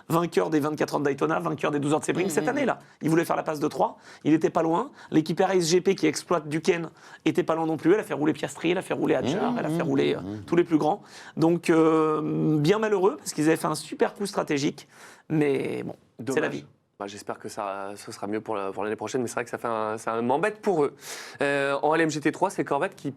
vainqueur des 24 heures de Daytona, vainqueur des 12 heures de Sebring cette année-là. Il voulait faire la passe de 3, il n'était pas loin. L'équipe RSGP qui exploite Duquesne était pas loin non plus. Elle a fait rouler Piastri, elle a fait rouler Hadjar, elle a fait rouler tous les plus grands. Donc, bien malheureux, parce qu'ils avaient fait un super coup stratégique, mais bon, c'est la vie. Bah, j'espère que ce sera mieux pour l'année prochaine, mais c'est vrai que ça m'embête pour eux. En LMGT3, c'est Corvette qui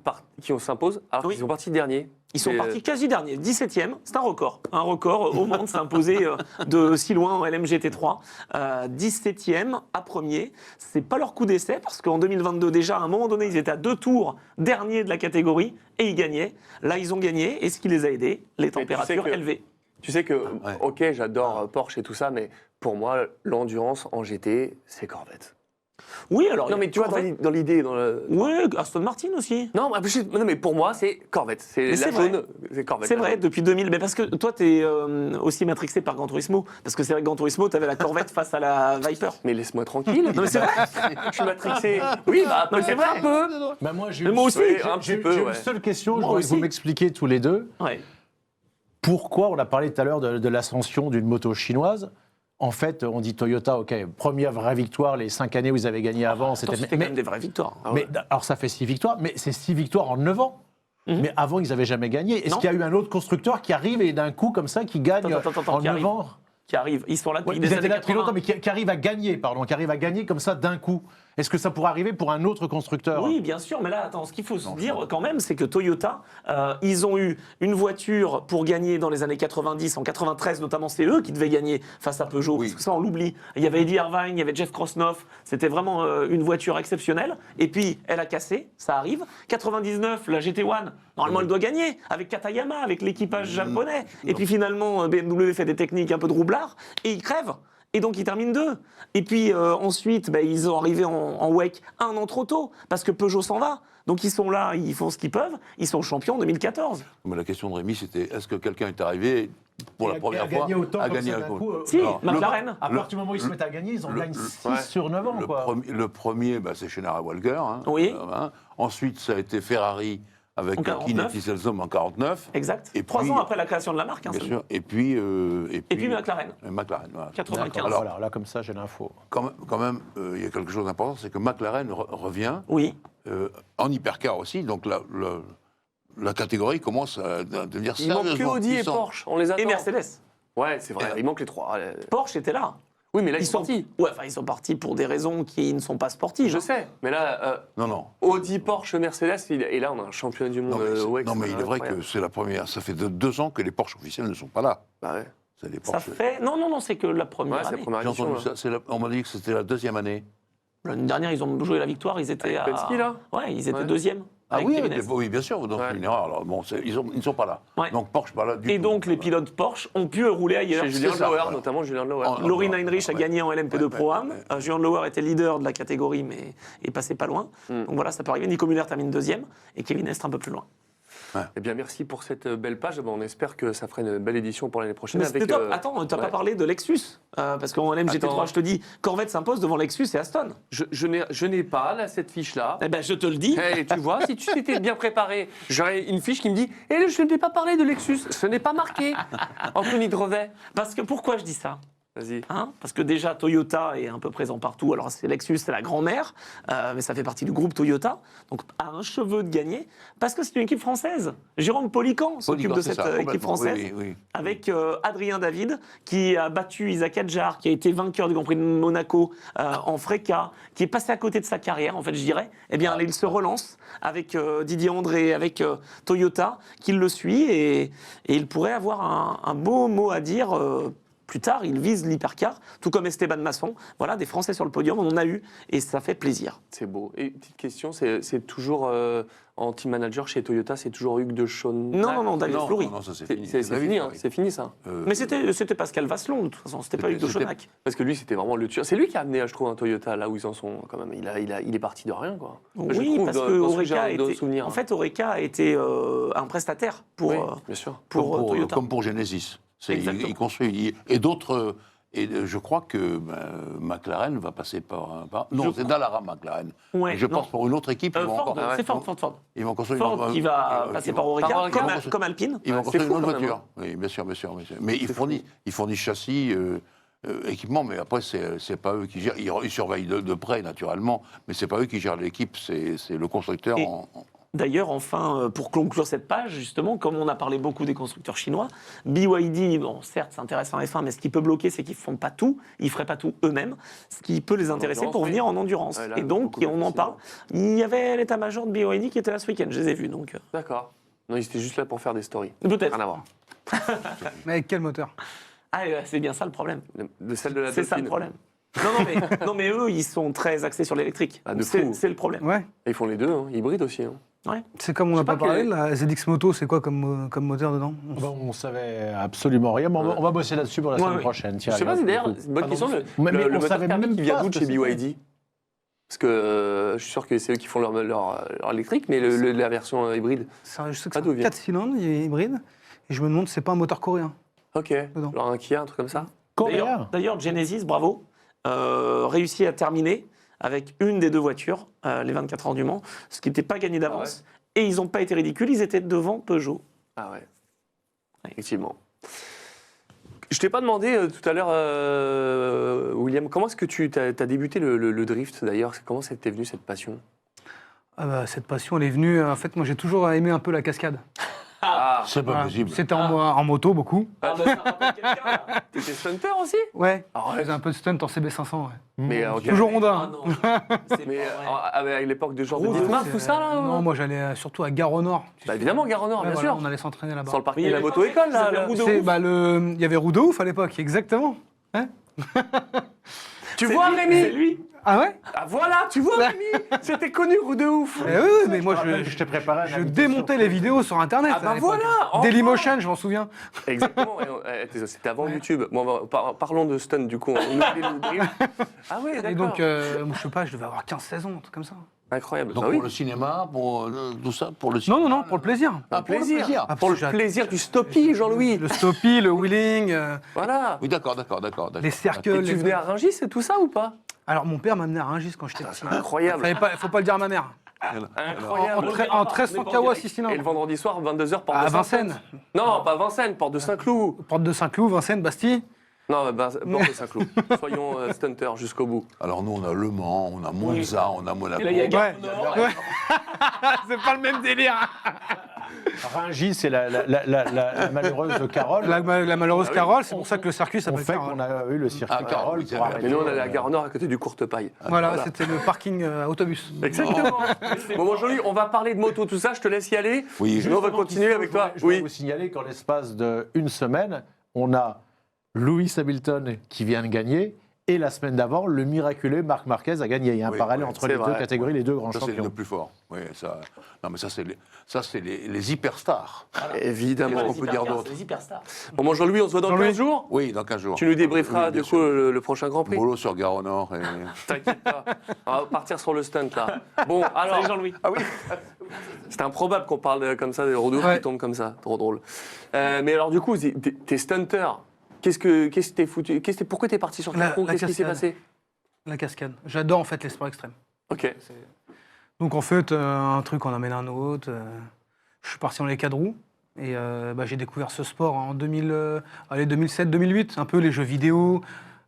s'impose, alors qu'ils sont partis derniers. Ils sont partis quasi derniers, 17e, c'est un record. Un record au monde s'est imposé de si loin en LMGT3. 17e à premier, c'est pas leur coup d'essai parce qu'en 2022 déjà, à un moment donné, ils étaient à 2 tours derniers de la catégorie et ils gagnaient. Là, ils ont gagné et ce qui les a aidés, les températures élevées. Tu sais que, ok, j'adore Porsche et tout ça, mais pour moi, l'endurance en GT, c'est Corvette. Oui, alors. Non, mais tu vois, dans l'idée. Oui, Aston Martin aussi. Non, mais pour moi, c'est Corvette. C'est la jaune, c'est Corvette. C'est vrai, depuis 2000. Mais parce que toi, tu es aussi matrixé par Gran Turismo. Parce que c'est vrai que Gran Turismo, tu avais la Corvette face à la Viper. Mais laisse-moi tranquille. Non, mais c'est vrai. Je suis matrixé. Oui, bah, peut-être un peu. Bah, moi aussi, j'ai une seule question, je voudrais que vous m'expliquiez tous les deux. Ouais. Pourquoi, on a parlé tout à l'heure de l'ascension d'une moto chinoise. En fait, on dit Toyota, ok, première vraie victoire, les 5 années où ils avaient gagné avant, C'était quand même des vraies victoires. Alors ça fait 6 victoires, mais c'est 6 victoires en 9 ans. Mais avant, ils n'avaient jamais gagné. Est-ce qu'il y a eu un autre constructeur qui arrive et d'un coup, comme ça, qui gagne en 9 ans? Qui arrivent, ils sont là depuis des des années là depuis 80. longtemps, mais qui arrive à gagner, comme ça d'un coup. Est-ce que ça pourrait arriver pour un autre constructeur? Oui, bien sûr, mais là, attends, ce qu'il faut se dire quand même, c'est que Toyota, ils ont eu une voiture pour gagner dans les années 90, en 93 notamment, c'est eux qui devaient gagner face à Peugeot, parce que ça on l'oublie. Il y avait Eddie Irvine, il y avait Jeff Krosnoff, c'était vraiment une voiture exceptionnelle, et puis elle a cassé, ça arrive. 99, la GT1, normalement elle doit gagner, avec Katayama, avec l'équipage japonais, et puis finalement BMW fait des techniques un peu de roublard, et ils crèvent. Et donc, ils terminent 2. Et puis, ensuite, ils sont arrivés en WEC 1 an trop tôt, parce que Peugeot s'en va. Donc, ils sont là, ils font ce qu'ils peuvent. Ils sont champions en 2014. Mais la question de Rémi, c'était est-ce que quelqu'un est arrivé pour la première fois à gagner un coup? coup? Si, McLaren. À partir du moment où ils se mettent à gagner, ils en gagnent 6 sur 9 ans. Le premier, c'est Sheinara Walker. Oui. Ensuite, ça a été Ferrari avec Kinetti Selsom en 49. Exact. Et 3 ans après la création de la marque. Bien sûr. Et puis McLaren. McLaren, voilà. 95. Alors là, comme ça, j'ai l'info. Quand même, il y a quelque chose d'important, c'est que McLaren revient en hypercar aussi, donc la catégorie commence à devenir Il manque que Audi et Porsche, on les attend. Et Mercedes. Ouais, c'est vrai, il manque les 3. Porsche était là. Oui, mais là, ils sont partis. Ouais, ils sont partis pour des raisons qui ne sont pas sportives. Je sais, mais là, non. Audi, Porsche, Mercedes, et là, on a un championnat du monde. Non, mais il est vrai que c'est la première. Ça fait 2 ans que les Porsche officiels ne sont pas là. Bah ouais. C'est les Ça Porsche. fait... Non, c'est que la première année. C'est la première J'ai édition. entendu ça. On m'a dit que c'était la 2e année. L'année dernière, ils ont joué la victoire, ils étaient Avec Penske, là. Ouais, ils étaient 2e. Ah avec oui, Kevin Hess. oui, bien sûr. Donc une erreur. Alors, bon, ils ne sont pas là. Ouais. Donc Porsche pas là du tout. Et donc, les pilotes Porsche ont pu rouler ailleurs. Chez Julien c'est ça, Lauer, voilà. notamment Julien Lauer. Lorin Heinrich a gagné en LMP2 Pro-Am. ouais. Julien Lauer était leader de la catégorie, mais est passé pas loin. Donc voilà, ça peut arriver. Nico Müller termine 2e et Kevin Hess un peu plus loin. Eh bien, merci pour cette belle page. Bon, on espère que ça fera une belle édition pour l'année prochaine. Mais c'était top. Attends, tu n'as pas parlé de Lexus. Parce qu'en LMGT3, Attends. je te dis, Corvette s'impose devant Lexus et Aston. Je n'ai pas là, cette fiche-là. Eh ben, je te le dis. Eh, tu vois, si tu t'étais bien préparé, j'aurais une fiche qui me dit « Eh, je ne t'ai pas parlé de Lexus, ce n'est pas marqué. » Anthony Drevet. Parce que pourquoi je dis ça? Vas-y. Parce que déjà, Toyota est un peu présent partout. Alors, c'est Lexus, c'est la grand-mère, mais ça fait partie du groupe Toyota. Donc, à un cheveu de gagner, parce que c'est une équipe française. Jérôme Polican s'occupe de cette équipe française, avec Adrien David, qui a battu Isaac Adjar, qui a été vainqueur du Grand Prix de Monaco en Freca, qui est passé à côté de sa carrière, en fait, je dirais. Eh bien, il se relance avec Didier André, avec Toyota, qui le suit, et il pourrait avoir un beau mot à dire plus tard, il vise l'hypercar, tout comme Esteban Masson. Voilà, des Français sur le podium, on en a eu, et ça fait plaisir. C'est beau. Et petite question, c'est toujours en team manager chez Toyota, c'est toujours Hugues de Chauny. Non, David Fleury. Non, ça c'est C'est fini. fini, hein, c'est fini ça. Mais c'était Pascal Vasselon, de toute façon, c'était pas Hugues de Chaunac. Parce que lui, c'était vraiment le tueur. C'est lui qui a amené, je trouve, un Toyota là où ils en sont quand même. Il est parti de rien, quoi. Je Oui, trouve, parce dans que ce que Oreca j'ai de souvenir, en fait, Oreca a été un prestataire pour, oui, bien sûr. pour Toyota. Comme pour Genesis. Exactement. Il construit. Et d'autres. Et je crois que McLaren va passer par. Non, c'est Dallara McLaren. Ouais, Je non. pense pour une autre équipe. Ils vont Ford, encore- c'est Ford. Ils vont construire Ford qui va passer par Oreca, comme Alpine. Ils vont c'est construire une fou, autre quand même, voiture. Oui, bien sûr. Mais ils fournissent châssis, équipement, mais après, c'est pas eux qui gèrent. Ils surveillent de près, naturellement, mais c'est pas eux qui gèrent l'équipe, c'est le constructeur Et- D'ailleurs, enfin, pour conclure cette page, justement, comme on a parlé beaucoup des constructeurs chinois, BYD, bon, certes, c'est intéressant en F1, mais ce qui peut bloquer, c'est qu'ils ne font pas tout, ils ne feraient pas tout eux-mêmes, ce qui peut les intéresser Endurance, pour oui. venir en endurance. Ouais, là, Et donc, beaucoup plus on en parle. Il y avait l'état-major de BYD qui était là ce week-end, je les ai vus, donc D'accord. Non, ils étaient juste là pour faire des stories. peut-être. Rien à voir. Mais avec quel moteur? Ah, c'est bien ça le problème. De celle de la C'est ça le Dauphine. problème. Non, mais eux, ils sont très axés sur l'électrique. Ah, de C'est fou. c'est le problème. Ouais. Et ils font les deux, hein. Hybrides aussi. Hein. Ouais. C'est comme on Je n'a sais pas pas parlé, que- la ZX Moto, c'est quoi comme moteur dedans? Bon, on savait absolument rien, mais on va bosser là-dessus pour la Ouais, semaine ouais. prochaine. Je sais pas si d'ailleurs, c'est une bonne question, Mais le on moteur savait thermique même qui vient pas d'où de ce chez que c'était. BYD? Parce que je suis sûr que c'est eux qui font leur électrique, mais la version hybride. Je sais que Ah, c'est d'où un vient 4 cylindres, il est hybride. Et je me demande si c'est pas un moteur coréen. Ok. Dedans. Alors un Kia, un truc comme ça. Coréen. D'ailleurs, Genesis, bravo, réussit à terminer avec une des deux voitures, les 24 heures du Mans, ce qui n'était pas gagné d'avance. Et ils n'ont pas été ridicules, ils étaient devant Peugeot. Ah ouais. Effectivement. Je t'ai pas demandé tout à l'heure, William, comment est-ce que tu as débuté le drift d'ailleurs? Comment t'es venu cette passion? Ah bah, cette passion, elle est venue. En fait, moi, j'ai toujours aimé un peu la cascade. Ah, C'est pas Voilà. possible. C'était en moto, beaucoup. Ah, bah, ça rappelle quelqu'un, là. t'étais stunter aussi? Ouais. Ah ouais. Je faisais un peu de stunt en CB500. Ouais. Mais ok. Toujours Ah Honda. non, c'est Mais pas vrai. à l'époque de genre de Roux, Dietmar, C'est- tout ça là? Non, moi, j'allais surtout à Gare au Nord. Bah évidemment, Gare au Nord, Ouais, bien voilà, sûr. on allait s'entraîner là-bas. Sur le parking Mais de il y la avait moto-école pas un là. truc qui s'appelait C'est, bah, il y avait Roux de Ouf à l'époque, exactement. Hein? Tu C'est vois lui, Rémi? C'est lui. Ah ouais? Ah voilà, tu vois Rémi? C'était connu, Roux de ouf. Eh oui, mais moi, Je t'ai préparé un je invité démontais les vidéos sur Internet. Ah bah à l'époque. voilà, enfin. Dailymotion, je m'en souviens. Exactement, c'était avant YouTube. Bon, parlons de stun du coup. On oublie le drift. Ah oui, Et d'accord. donc, moi, je sais pas, je devais avoir 15-16 ans, un truc comme ça. Incroyable. Donc Bah oui. pour le cinéma, pour tout ça, pour le Non, cinéma. non, pour le plaisir. Un pour le plaisir. plaisir. Ah, Pour le j'ai- plaisir du stoppie, Jean-Louis. Le stoppie, le wheeling, Voilà. Oui, d'accord. les Et cercles. tu venais à Rungis et tout ça ou pas? Alors, mon père m'a amené à Rungis quand j'étais petit. Incroyable. Faut pas le dire à ma mère. Incroyable. En 1300 kW, 6 Et cylindres. le vendredi soir, 22h, porte À de Saint-Cloud. Vincennes. Non, pas Vincennes, porte de Saint-Cloud. Porte de Saint-Cloud, Vincennes, Bastille. Non, porte de Saint-Cloud. Soyons stunter jusqu'au bout. Alors nous, on a Le Mans, on a Monza, on a Monaco. Et là, il y a Gare Ouais. au Nord. Ouais. C'est pas le même délire. Rungis, c'est la malheureuse de Carole. La malheureuse Ah oui. Carole, c'est pour ça que le circuit On s'appelle fait Carole. qu'on a eu le circuit Ah, Carole. oui, c'est pour vrai. arrêter, Mais nous, on allait à Gare au Nord à côté du Courtepaille. Voilà, c'était le parking autobus. Exactement. Bon, Jean-Louis, on va parler de moto, tout ça. Je te laisse y aller. Oui, Nous, on va continuer avec toi. Je voudrais Oui. vous signaler qu'en l'espace d'une semaine, on a Lewis Hamilton qui vient de gagner. Et la semaine d'avant, le miraculeux Marc Marquez a gagné. Il y a un Oui, parallèle oui, entre c'est les deux vrai. catégories, les deux grands Ça, c'est champions. le plus fort. Oui, ça. Non, mais ça, c'est les hyperstars. Évidemment. Qu'est-ce qu'on peut dire Hyperstars, d'autre c'est les hyperstars. Bon, moi, Jean-Louis, on se voit dans Jean-Louis. 15 jours. Oui, dans 15 jours. Tu nous débrieferas Oui, bien du coup sûr. le prochain Grand Prix. Bolo sur Gare au Nord. Et... T'inquiète pas. On va partir sur le stunt là. Bon, alors. Salut Jean-Louis. Ah oui. C'est improbable qu'on parle comme ça des rodos Ouais. qui tombent comme ça. Trop drôle. Mais alors, du coup, t'es stunter. Qu'est-ce que t'es foutu? Pourquoi t'es parti sur La- Cancun? la Qu'est-ce qui s'est cascade. passé? La cascade. J'adore en fait les sports extrêmes. Ok. Donc en fait, un truc en amène un autre. Je suis parti dans les 4 roues. Et j'ai découvert ce sport en 2007-2008. Un peu les jeux vidéo,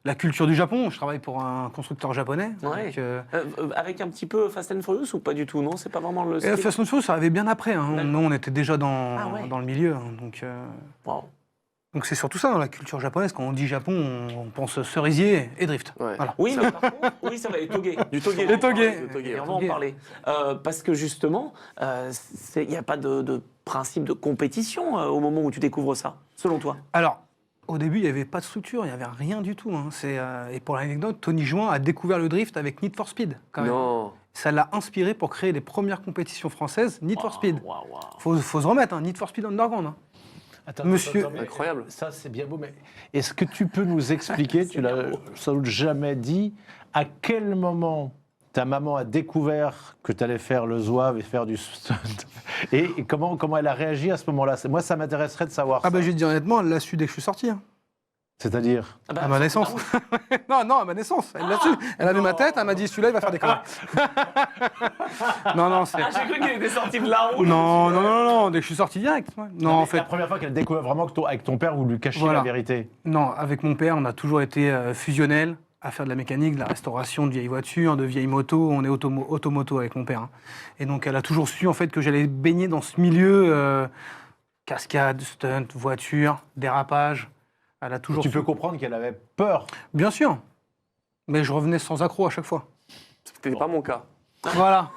la culture du Japon. Je travaille pour un constructeur japonais. Ouais. Donc, Avec un petit peu Fast and Furious ou pas du tout? Non, c'est pas vraiment le et style. Fast and Furious, ça arrivait bien après. Hein. D'accord. Nous, on était déjà dans, Ah ouais. dans le milieu. Hein. Wow. Donc c'est surtout ça dans la culture japonaise. Quand on dit Japon, on pense cerisier et drift. Ouais. Voilà. Oui, mais par contre, oui, ça va, les togeys. Du toge. Les toge. Et on va en parler. Parce que justement, il n'y a pas de principe de compétition au moment où tu découvres ça, selon toi. Alors, au début, il n'y avait pas de structure, il n'y avait rien du tout. Hein. Et pour l'anecdote, Tony Join a découvert le drift avec Need for Speed. Quand même. Non. Ça l'a inspiré pour créer les premières compétitions françaises, Need for Speed. Waouh. Faut se remettre, hein, Need for Speed Underground. Hein. Attends, Monsieur- mais Incroyable. Ça, c'est bien beau, mais est-ce que tu peux nous expliquer, tu l'as sans doute jamais dit, à quel moment ta maman a découvert que tu allais faire le zouave et faire du stunt et comment elle a réagi à ce moment-là? Moi, ça m'intéresserait de savoir Ah ça. bah je vais te dire honnêtement, elle l'a su dès que je suis sorti. Hein. C'est-à-dire Ah bah, À ma naissance. non, à ma naissance. Elle l'a su. Elle a vu ma tête, elle m'a dit celui-là, il va faire des conneries. non, c'est... Ah, j'ai cru qu'il était sorti de la roue. Non, dès que je suis sorti direct. Ouais. Non, en La fait, première fois qu'elle découvre vraiment que avec ton père, vous lui cachiez Voilà. la vérité. non, avec mon père, on a toujours été fusionnels. à faire de la mécanique, de la restauration de vieilles voitures, de vieilles motos. On est automoto avec mon père. Hein. Et donc, elle a toujours su en fait que j'allais baigner dans ce milieu cascade, stunt, voiture, dérapage. Elle a toujours Tu su. peux comprendre qu'elle avait peur. Bien sûr. Mais je revenais sans accroc à chaque fois. C'était pas mon cas. Voilà.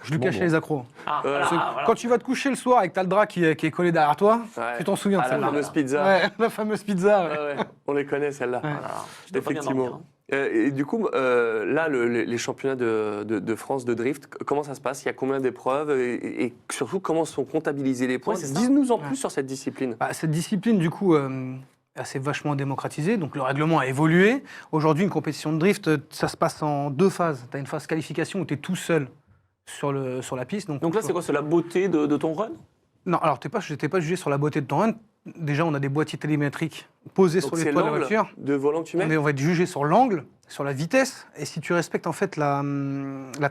Je lui cachais bon. les accros. Ah, Voilà. voilà. Quand tu vas te coucher le soir et que t'as le drap qui est collé derrière toi, Ouais. tu t'en souviens de Ah, la celle-là. fameuse pizza. Ouais, la fameuse pizza. ouais. Ouais, ouais. On les connaît, celles-là. Ouais. Je dois pas bien Effectivement. dormir, hein. Et du coup, là, les championnats de France de drift, comment ça se passe? Il y a combien d'épreuves et surtout, comment sont comptabilisés les points? Ouais, c'est ça. Dis-nous en plus Ouais. sur cette discipline. Bah, cette discipline, du coup, elle s'est vachement démocratisée. Donc, le règlement a évolué. Aujourd'hui, une compétition de drift, ça se passe en 2 phases. Tu as une phase qualification où tu es tout seul sur la piste. Donc là, c'est quoi? C'est la beauté de ton run? Non, alors, je n'étais pas jugé sur la beauté de ton run. Déjà, on a des boîtiers télémétriques posés Donc sur les c'est toits de la l'angle voiture. de volant que tu mets? On va être jugé sur l'angle, sur la vitesse, et si tu respectes en fait la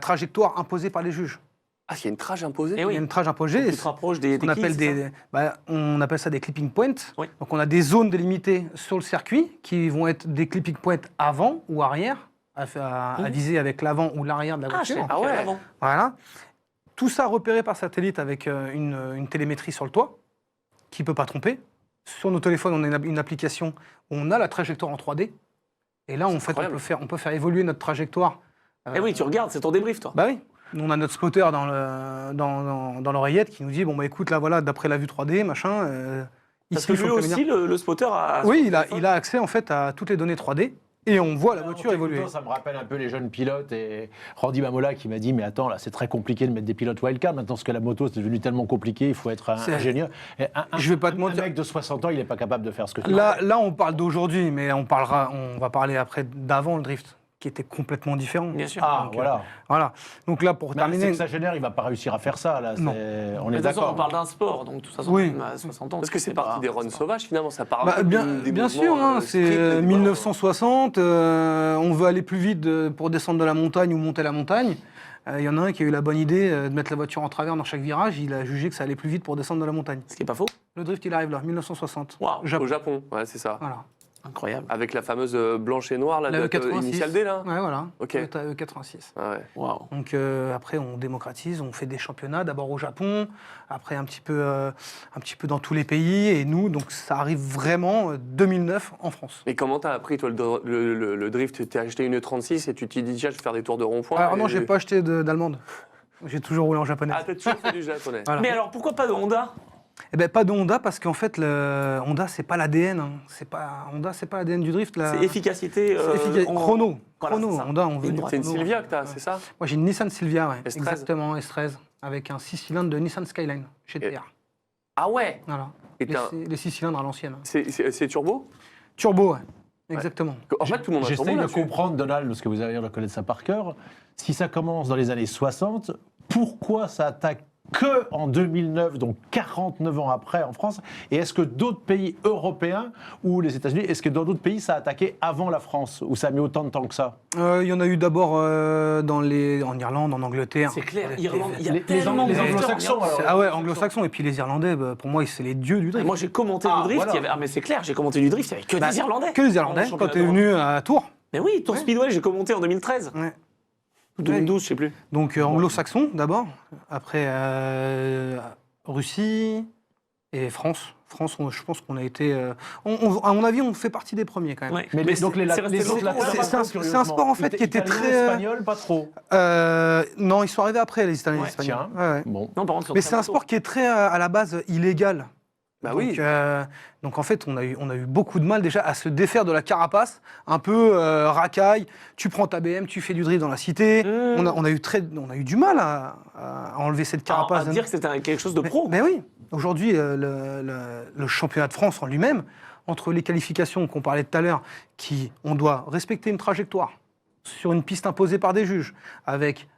trajectoire imposée par les juges. Ah, il y a une trage imposée? Eh Il y oui. a une trajectoire imposée. Tu te rapproches des On appelle, quilles, c'est ça on appelle ça des clipping points. Oui. Donc on a des zones délimitées sur le circuit qui vont être des clipping points avant ou arrière, à viser avec l'avant ou l'arrière de la Ah, je voiture. sais pas. Ah ouais. Avant. Voilà. Tout ça repéré par satellite avec une télémétrie sur le toit qui ne peut pas tromper. Sur nos téléphones, on a une application où on a la trajectoire en 3D. Et là, en fait, incroyable. on peut faire évoluer notre trajectoire. Eh oui, tu regardes, c'est ton débrief, toi. Bah oui. On a notre spotter dans l'oreillette qui nous dit bon bah écoute là voilà d'après la vue 3D machin. Parce ici, que il faut lui que tu aussi, le spotter a... Oui, il a accès en fait à toutes les données 3D et on voit la voiture évoluer. Ça me rappelle un peu les jeunes pilotes et Randy Mamola qui m'a dit mais attends là c'est très compliqué de mettre des pilotes wildcard maintenant parce que la moto c'est devenu tellement compliqué il faut être un C'est- ingénieur. Et Je vais pas te mentir. Un mec de 60 ans il n'est pas capable de faire ce que tu Là on parle d'aujourd'hui mais on va parler après d'avant le drift qui était complètement différent. Bien sûr. Ah Donc, voilà. Voilà. Donc là pour Mais terminer. c'est sexagénaire il va pas réussir à faire ça là. Non. On Mais est de toute façon, d'accord. on parle d'un sport, donc de toute façon, Oui. même à 60 ans... Parce que c'est pas- parti des runs sauvages, finalement. Ça part un Bah, peu bien des bien mouvements, sûr, hein, street, des c'est mouvements, 1960, on veut aller plus vite pour descendre de la montagne ou monter la montagne. Il y en a un qui a eu la bonne idée de mettre la voiture en travers dans chaque virage, il a jugé que ça allait plus vite pour descendre de la montagne. Ce qui n'est pas faux. Le drift, il arrive là, 1960. Waouh, Japon. Au Japon, ouais, c'est ça. Voilà. incroyable. Avec la fameuse blanche et noire, la La date E86. initiale D, là? Ouais, voilà. Ok. Toyota E86. Ah ouais. Waouh. Donc après, on démocratise, on fait des championnats, d'abord au Japon, après un petit peu dans tous les pays, et nous, donc ça arrive vraiment 2009 en France. Et comment t'as appris, toi, le drift? T'as acheté une E36 et tu t'es dit, déjà, je vais faire des tours de rond-point? Alors non, et- j'ai pas acheté d'allemande. J'ai toujours roulé en japonais. Ah, t'as toujours fait du japonais. Voilà. Mais alors, pourquoi pas de Honda? Eh ben, pas de Honda parce qu'en fait, Honda, c'est pas l'ADN. Hein. Honda, c'est pas l'ADN du drift. C'est efficacité... Chrono. Voilà, Chrono. c'est ça. Honda, on veut Une du droite. C'est une chrono. Silvia que t'as, c'est ça? Moi, j'ai une Nissan Silvia, ouais. S13. Exactement, S13, avec un 6 cylindres de Nissan Skyline, GTR. Ah ouais. Voilà. Et t'as- Les 6 cylindres à l'ancienne. C'est turbo? Turbo, ouais. Exactement. En fait, tout le monde a turbo J'essaye de là-dessus. comprendre, Donald, parce que vous avez l'air de connaître ça par cœur. Si ça commence dans les années 60, pourquoi ça attaque que en 2009, donc 49 ans après en France? Et est-ce que d'autres pays européens ou les États-Unis, est-ce que dans d'autres pays ça a attaqué avant la France, ou ça a mis autant de temps que ça? Il y en a eu d'abord en Irlande, en Angleterre. C'est clair, Irlande, il y a Les tellement de les drifters en anglo-saxons, Irlande. alors. Ah ouais, anglo-saxons. Et puis les Irlandais, bah, pour moi, c'est les dieux du drift. Moi, j'ai commenté Ah, du drift, voilà. il y avait... Ah, mais c'est clair, j'ai commenté du drift, il n'y avait que des Irlandais. Que les Irlandais, Dans le quand t'es championnat venu à Tours. Mais oui, Tour Speedway, j'ai commenté en 2013. Ouais. Ou 2012, je sais plus. Donc anglo-saxons d'abord, après Russie et France. France, je pense qu'on a été. À mon avis, on fait partie des premiers quand même. Ouais. Mais donc les c'est resté autres longtemps, latins, c'est un- curieusement, c'est un sport, en fait, qui était italien, très, espagnol, pas trop. Non, ils sont arrivés après les Italiens et Ouais, les Espagnols. tiens. Ouais, ouais. Bon. Non, par contre, sur Mais très c'est un bateau. sport qui est très à la base illégal. Bah donc, oui. donc en fait, on a eu beaucoup de mal déjà à se défaire de la carapace, un peu racaille. Tu prends ta BM, tu fais du drift dans la cité. Mmh. On a eu du mal à enlever cette carapace. À dire que c'était quelque chose de pro. Mais oui, aujourd'hui, le championnat de France en lui-même, entre les qualifications qu'on parlait tout à l'heure, on doit respecter une trajectoire sur une piste imposée par des juges, avec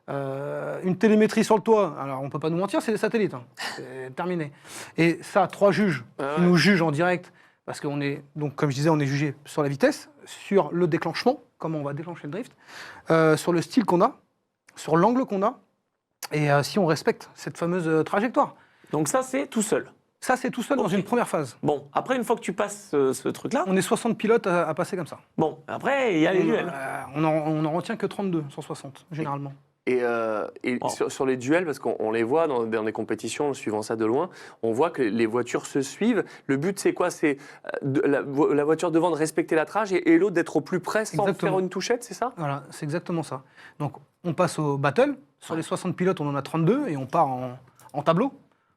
une télémétrie sur le toit. Alors, on ne peut pas nous mentir, c'est des satellites. Hein. C'est terminé. Et ça, 3 juges qui nous jugent en direct, parce qu'on est, donc, comme je disais, on est jugé sur la vitesse, sur le déclenchement, comment on va déclencher le drift, sur le style qu'on a, sur l'angle qu'on a, et si on respecte cette fameuse trajectoire. Donc ça, c'est tout seul. Ça, c'est tout seul dans Ok. une première phase. Bon, après, une fois que tu passes ce truc-là, On est 60 pilotes à passer comme ça. bon, après, il y a les duels. On en retient que 32 sur 60, généralement. Et Oh. sur les duels, parce qu'on les voit dans des compétitions, en suivant ça de loin, on voit que les voitures se suivent. Le but, c'est quoi? C'est la voiture devant de respecter la trage et l'autre d'être au plus près sans Exactement. faire une touchette, c'est ça? Voilà, c'est exactement ça. Donc, on passe au battle. Sur les 60 pilotes, on en a 32 et on part en tableau.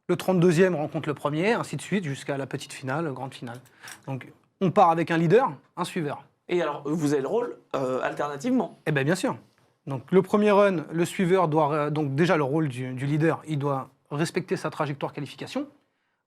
Le 32e rencontre le premier, ainsi de suite, jusqu'à la petite finale, grande finale. Donc, on part avec un leader, un suiveur. Et alors, vous avez le rôle alternativement. Eh bien sûr. Donc, le premier run, le suiveur doit... donc, déjà, le rôle du leader, il doit respecter sa trajectoire qualification.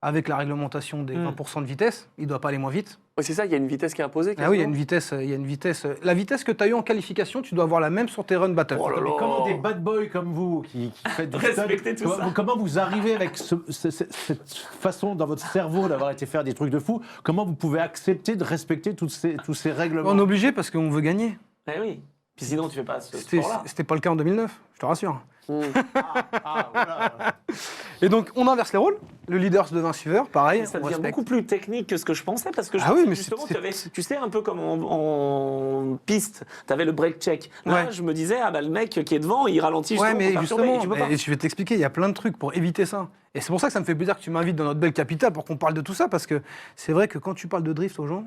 Avec la réglementation des 20% de vitesse, il ne doit pas aller moins vite. Oui, c'est ça, il y a une vitesse qui est imposée. Ah oui, il y a quasiment. une vitesse. La vitesse que tu as eue en qualification, tu dois avoir la même sur tes runs battle. Oh là là. Mais comment des bad boys comme vous, qui faites du Respectez stunt, tout ça. comment vous arrivez avec cette façon dans votre cerveau d'avoir été faire des trucs de fou, comment vous pouvez accepter de respecter tous ces règlements? On est obligé parce qu'on veut gagner. Eh oui. Puis sinon, tu fais pas ce sport-là. C'était pas le cas en 2009, je te rassure. Voilà. Et donc, on inverse les rôles. Le leader se devient suiveur, pareil. Ça on devient respecte. beaucoup plus technique que ce que je pensais, parce que je Ah pensais oui, mais justement, c'est- tu sais, un peu comme en piste, tu avais le break check. Là, Ouais. je me disais, le mec qui est devant, il ralentit Ouais, justement mais pour perturber, justement, et tu peux pas. et je vais t'expliquer, il y a plein de trucs pour éviter ça. Et c'est pour ça que ça me fait plaisir que tu m'invites dans notre belle capitale pour qu'on parle de tout ça, parce que c'est vrai que quand tu parles de drift aux gens,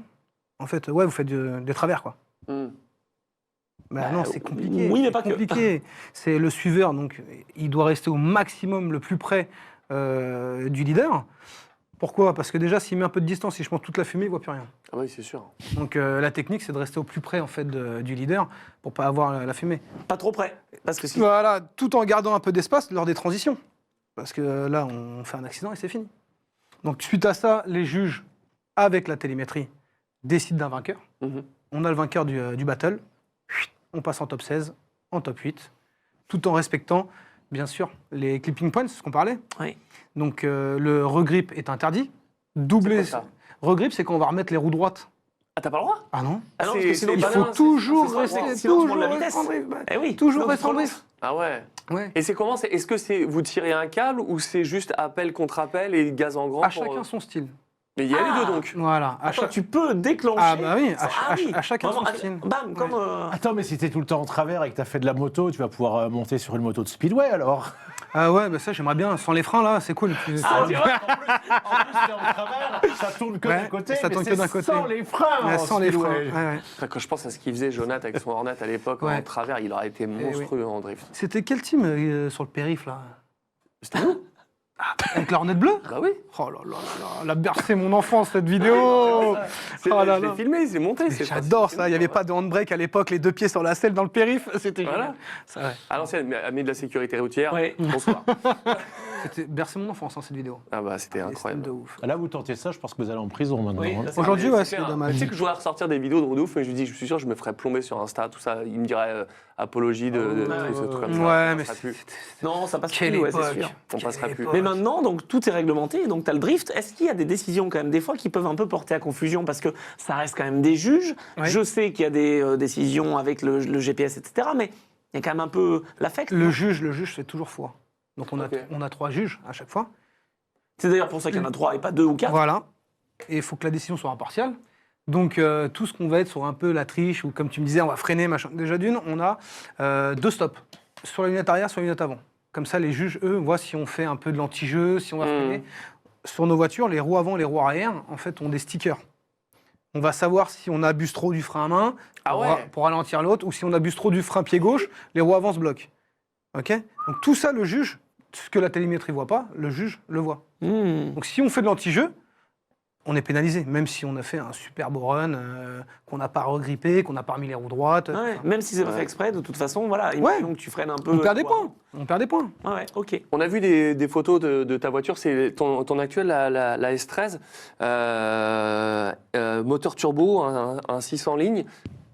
en fait, ouais, vous faites des travers, quoi. Hmm. Bah non, c'est compliqué. oui, mais c'est pas que. compliqué. C'est le suiveur, donc il doit rester au maximum le plus près du leader. Pourquoi? Parce que déjà, s'il met un peu de distance, si je prends toute la fumée, il voit plus rien. Ah oui, c'est sûr. Donc la technique, c'est de rester au plus près en fait du leader pour pas avoir la fumée. Pas trop près. Parce que si. Voilà, tout en gardant un peu d'espace lors des transitions. Parce que là, on fait un accident et c'est fini. Donc suite à ça, les juges, avec la télémétrie, décident d'un vainqueur. Mhm. On a le vainqueur du battle. On passe en top 16, en top 8, tout en respectant, bien sûr, les clipping points, c'est ce qu'on parlait. Oui. Donc le regrip est interdit. Doublé. C'est quoi ça? Regrip, c'est quand on va remettre les roues droites. Ah, t'as pas le droit? Ah non? Ah non, parce que sinon, Il bah faut non, toujours c'est ça, rester, sinon tu prends de la toujours vitesse. rester en drift. Eh oui. Toujours Donc, rester en tu drift. Ah ouais. Ouais. Et c'est comment? Est-ce que c'est vous tirez un câble ou c'est juste appel contre appel et gaz en grand À pour, chacun son style. Mais il y a les deux donc. Voilà. À Attends, chaque... tu peux déclencher. Ah bah oui, à chacun Vraiment, son style. Bam, comme. Attends, mais si t'es tout le temps en travers et que t'as fait de la moto, tu vas pouvoir monter sur une moto de speedway alors. Ah ouais, mais ça j'aimerais bien. Sans les freins là, c'est cool. Ah, tu vois. En plus, t'es en travers, ça tourne que Ouais, d'un côté, ça mais tourne c'est que d'un côté. sans les freins. Ouais, en sans les freins. speedway. Ouais, ouais. Enfin, quand je pense à ce qu'il faisait Jonathan avec son Hornet à l'époque Ouais. en travers, il aurait été monstrueux en drift. C'était quel team sur le périph' là? C'était nous? Avec la Hornet bleue? Bah oui. Oh là là là là, elle a bercé mon enfance cette vidéo. Oh là Je là. l'ai filmé, c'est monté. c'est J'adore c'est ça. Il n'y avait pas de handbrake à l'époque, les deux pieds sur la selle dans le périph'. C'était Voilà. génial. Ça, ouais. À l'ancienne, ami de la sécurité routière. Ouais. Bonsoir. C'était bercé mon enfance cette vidéo. Ah bah c'était Des scènes incroyable. de ouf. Là, vous tentez ça, je pense que vous allez en prison maintenant. Oui, hein. là, c'est Aujourd'hui, Ah, mais ouais, c'est c'est clair. dommage. Tu sais que je voudrais ressortir des vidéos de Rodolphe, mais je lui dis, je suis sûr, je me ferais plomber sur Insta, tout ça. Il me dirait apologie de trucs comme ça. Ouais, On mais passera plus. Non, ça passe Quelle plus, ouais, c'est époque. sûr. On passera plus. Mais maintenant, donc tout est réglementé, donc tu as le drift. Est-ce qu'il y a des décisions quand même, des fois, qui peuvent un peu porter à confusion parce que ça reste quand même des juges. Ouais. Je sais qu'il y a des décisions avec le GPS, etc. Mais il y a quand même un peu l'affect. Le juge fait toujours foi. Donc on a, Ok. on a 3 juges à chaque fois. C'est d'ailleurs pour ça qu'il y en a 3 et pas 2 ou 4. Voilà. Et il faut que la décision soit impartiale. Donc tout ce qu'on va être sur un peu la triche, ou comme tu me disais, on va freiner, machin. Déjà d'une, on a 2 stops. Sur la lunette arrière, sur la lunette avant. Comme ça, les juges, eux, voient si on fait un peu de l'anti-jeu, si on va freiner. Sur nos voitures, les roues avant, les roues arrière, en fait, ont des stickers. On va savoir si on abuse trop du frein à main Ah pour, ouais. pour ralentir l'autre, ou si on abuse trop du frein pied gauche, les roues avant se bloquent. Ok? Donc tout ça, le juge, ce que la télémétrie voit pas, le juge le voit. Donc si on fait de l'anti-jeu, on est pénalisé, même si on a fait un super beau run, qu'on n'a pas regrippé, qu'on n'a pas remis les roues droites. Ouais, Enfin, même si c'est pas fait exprès, de toute façon, voilà. Imaginons que tu freines un peu. on perd des quoi. points. On perd des points. Ouais, ouais, ok. On a vu des photos de ta voiture, c'est ton actuelle, la S13, moteur turbo, un 600 lignes.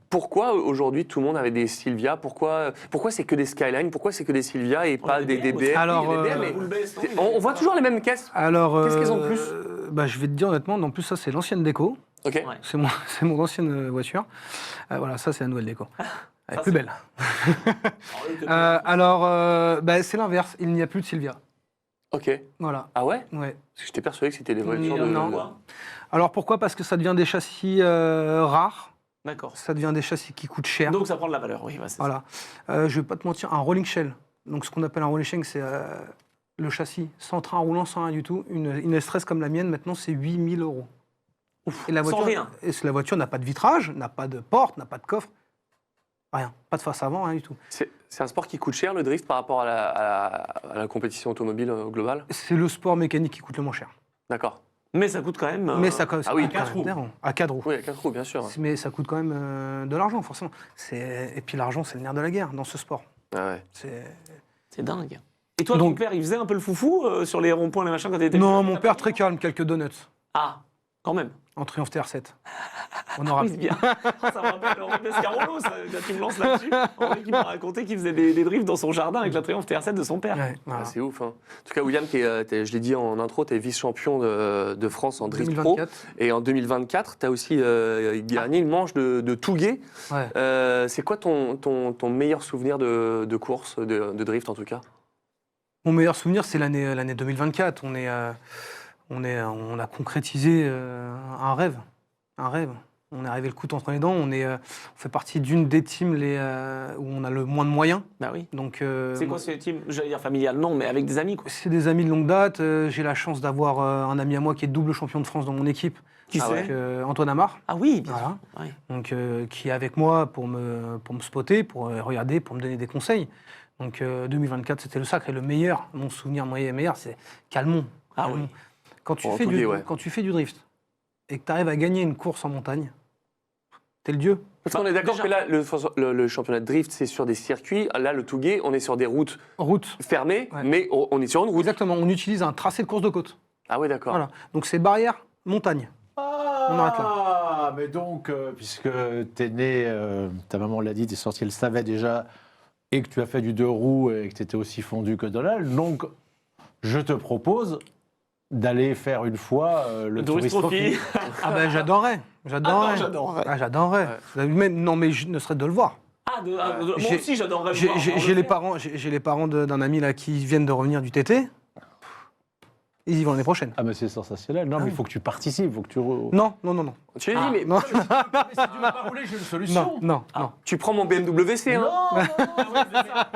Pourquoi aujourd'hui tout le monde avait des Silvia? Pourquoi c'est que des Skyline? Pourquoi c'est que des Silvia et pas des BM aussi. BM? Alors, Il y a des BM, mais Full base, non, on voit toujours les mêmes caisses. Alors, Qu'est-ce qu'elles ont de plus bah, je vais te dire honnêtement, en plus ça c'est l'ancienne déco. Ok. Ouais. C'est mon ancienne voiture. Voilà, ça c'est la nouvelle déco. Elle est Ça, plus c'est- belle. Bah, c'est l'inverse, il n'y a plus de Silvia. Ok. Voilà. Ah ouais? Ouais. Parce que j'étais persuadé que c'était l'évolution de... Non. Alors pourquoi? Parce que ça devient des châssis rares, D'accord. ça devient des châssis qui coûtent cher. Donc ça prend de la valeur, oui. C'est ça. Voilà. Je vais pas te mentir, un rolling shell. Donc ce qu'on appelle un rolling shell, c'est le châssis sans train roulant, sans rien du tout. Une S13 comme la mienne, maintenant, c'est 8 000 €. Ouf, Et la sans voiture, rien. Et la voiture n'a pas de vitrage, n'a pas de porte, n'a pas de coffre. Rien. Pas de face avant, rien du tout. C'est un sport qui coûte cher, le drift, par rapport à la compétition automobile globale? C'est le sport mécanique qui coûte le moins cher. D'accord. Mais ça coûte quand même. Mais ça coûte ah oui, à 4 roues. À 4 roues. Oui, à 4 roues, bien sûr. Mais ça coûte quand même de l'argent, forcément. Et puis l'argent, c'est le nerf de la guerre dans ce sport. Ah ouais. C'est dingue. Et toi, ton Donc- père, il faisait un peu le foufou sur les ronds-points, les machins quand t'étais Non, jeune, mon t'as père, pas très dit calme, quelques donuts. Ah, quand même. En Triumph TR7. Oui, Honorable. c'est bien. Ça me rappelle Henri Pescarolo, ça. Là, tu me lances là-dessus. Henri qui m'a raconté qu'il faisait des drifts dans son jardin avec la Triumph TR7 de son père. Ouais, Ah, voilà. c'est ouf. Hein. En tout cas, William, je l'ai dit en intro, tu es vice-champion de France en drift pro. 2024. Et en 2024, tu as aussi gagné une manche de Touguet. Ouais. C'est quoi ton meilleur souvenir de course, de drift en tout cas? Mon meilleur souvenir, c'est l'année 2024. On a concrétisé un rêve. Un rêve. On est arrivé le couteau entre les dents. On fait partie d'une des teams où on a le moins de moyens. Bah oui. Donc, C'est quoi ce team? J'allais dire familial, non, mais avec des amis, quoi. c'est des amis de longue date. J'ai la chance d'avoir un ami à moi qui est double champion de France dans mon équipe. Qui Ah c'est? ouais. Donc, Antoine Amar. Ah oui, bien Voilà. sûr. Ouais. Donc, qui est avec moi pour me spotter, pour regarder, pour me donner des conseils. Donc 2024, c'était le sacre. Et le meilleur, mon souvenir meilleur, c'est Calmont. Ah Calmont. oui. Quand tu, En fais Touguet, ouais. quand tu fais du drift et que tu arrives à gagner une course en montagne, t'es le dieu. Parce qu'on est d'accord déjà- que là, le championnat de drift, c'est sur des circuits. Là, le Touguet, on est sur des routes Route. fermées, Ouais. mais on est sur une route. Exactement, on utilise un tracé de course de côte. Ah ouais, d'accord. Voilà. Donc c'est barrière, montagne. On arrête là. Ah, mais donc, puisque tu es né, ta maman l'a dit, tu es sorti, elle savait déjà, et que tu as fait du 2 roues et que tu étais aussi fondu que Donald, donc je te propose d'aller faire une fois le Tourist Tourist Trophy. Ah ben j'adorerais. J'adorerais. j'adorerais. Ah, j'adorerais. Non mais ne serait de le voir. Moi J'ai- aussi, j'adorerais le J'ai voir. j'ai les parents d'un ami là qui viennent de revenir du TT. Ils y vont l'année prochaine. Ah, mais c'est sensationnel. Non, mais il faut que tu participes, il faut que tu... Non, non, non, non. Tu l'as dit, mais Non, Mais si tu veux pas rouler, j'ai une solution. non, non. tu prends mon BMW C1. Non, Mais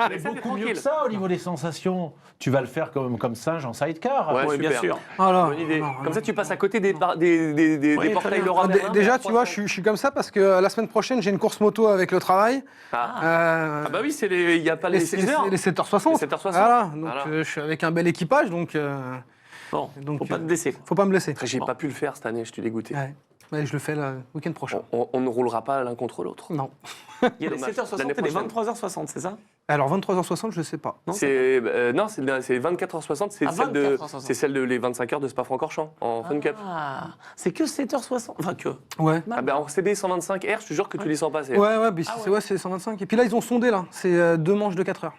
mais ça, t'es beaucoup mieux tranquille. que ça au niveau des sensations. Tu vas le faire comme singe en sidecar. Ouais, Oui, bien super. sûr. Alors, Bonne idée. non, Comme non. ça, tu passes à côté des portails bien. Leroy Merlin. Déjà, tu vois, je suis comme ça parce que la semaine prochaine, j'ai une course moto avec le travail. Ah. Ah bah oui, il n'y a pas les 6 heures. les 7h60. Les 7h60. Voilà, donc Voilà. je suis avec un bel équipage, donc Bon, Donc, faut pas te blesser. quoi. faut pas me blesser. Après, j'ai pas pu le faire cette année, je suis dégoûté. Ouais. Ouais, je le fais le week-end prochain. On ne roulera pas l'un contre l'autre. Non. Il y a les Dommage. 7h60 L'année et les prochaine. 23h60, c'est ça? Alors 23h60, je sais pas. Non, C'est 24h60, c'est Ah, celle de 24h60. c'est celle de les 25 heures de Spa-Francorchamps en Fun Cup. Ah, c'est que 7h60. Enfin, que. Ouais. Ah ben en CB 125R, je te jure que tu les sens passer. Ouais, mais Ah c'est ouais, c'est 125. Et puis là, ils ont sondé, là. C'est 2 manches de 4 heures.